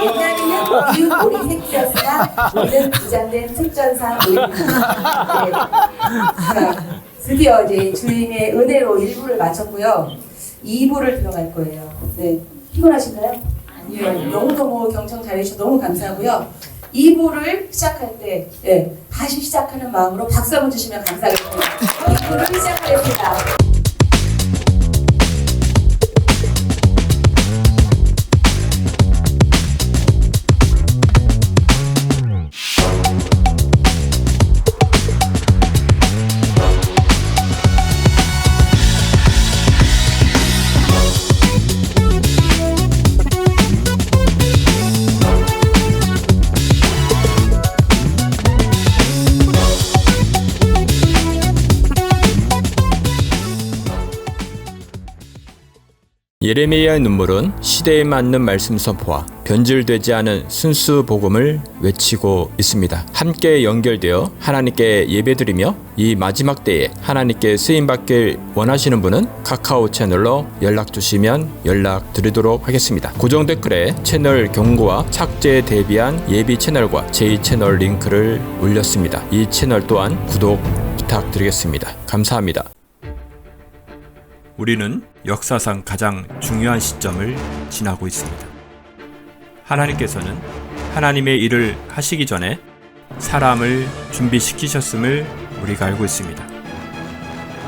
옛날에는 이웃 오리 새끼였으나 우리는 부장된 특전사 오리입니다. 드디어 이제 주님의 은혜로 1부를 마쳤고요. 2부를 들어갈 거예요. 네, 피곤하신가요? 아니요. 너무너무 경청 잘해주셔서 너무 감사하고요. 2부를 시작할 때 다시 시작하는 마음으로 박수 한번 주시면 감사하겠습니다. 2부를 시작하겠습니다. 예레미야의 눈물은 시대에 맞는 말씀 선포와 변질되지 않은 순수 복음을 외치고 있습니다. 함께 연결되어 하나님께 예배드리며 이 마지막 때에 하나님께 쓰임받길 원하시는 분은 카카오 채널로 연락 주시면 연락드리도록 하겠습니다. 고정 댓글에 채널 경고와 착제에 대비한 예비 채널과 제2채널 링크를 올렸습니다. 이 채널 또한 구독 부탁드리겠습니다. 감사합니다. 우리는 역사상 가장 중요한 시점을 지나고 있습니다. 하나님께서는 하나님의 일을 하시기 전에 사람을 준비시키셨음을 우리가 알고 있습니다.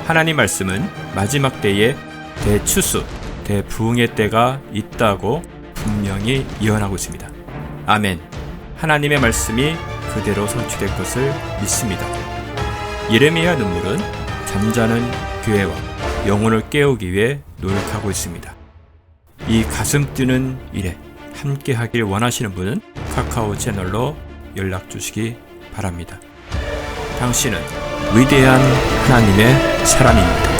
하나님 말씀은 마지막 때에 대추수, 대부흥의 때가 있다고 분명히 예언하고 있습니다. 아멘. 하나님의 말씀이 그대로 성취될 것을 믿습니다. 예레미야 눈물은 잠자는 교회와 영혼을 깨우기 위해 노력하고 있습니다. 이 가슴 뛰는 일에 함께 하길 원하시는 분은 카카오 채널로 연락 주시기 바랍니다. 당신은 위대한 하나님의 사람입니다.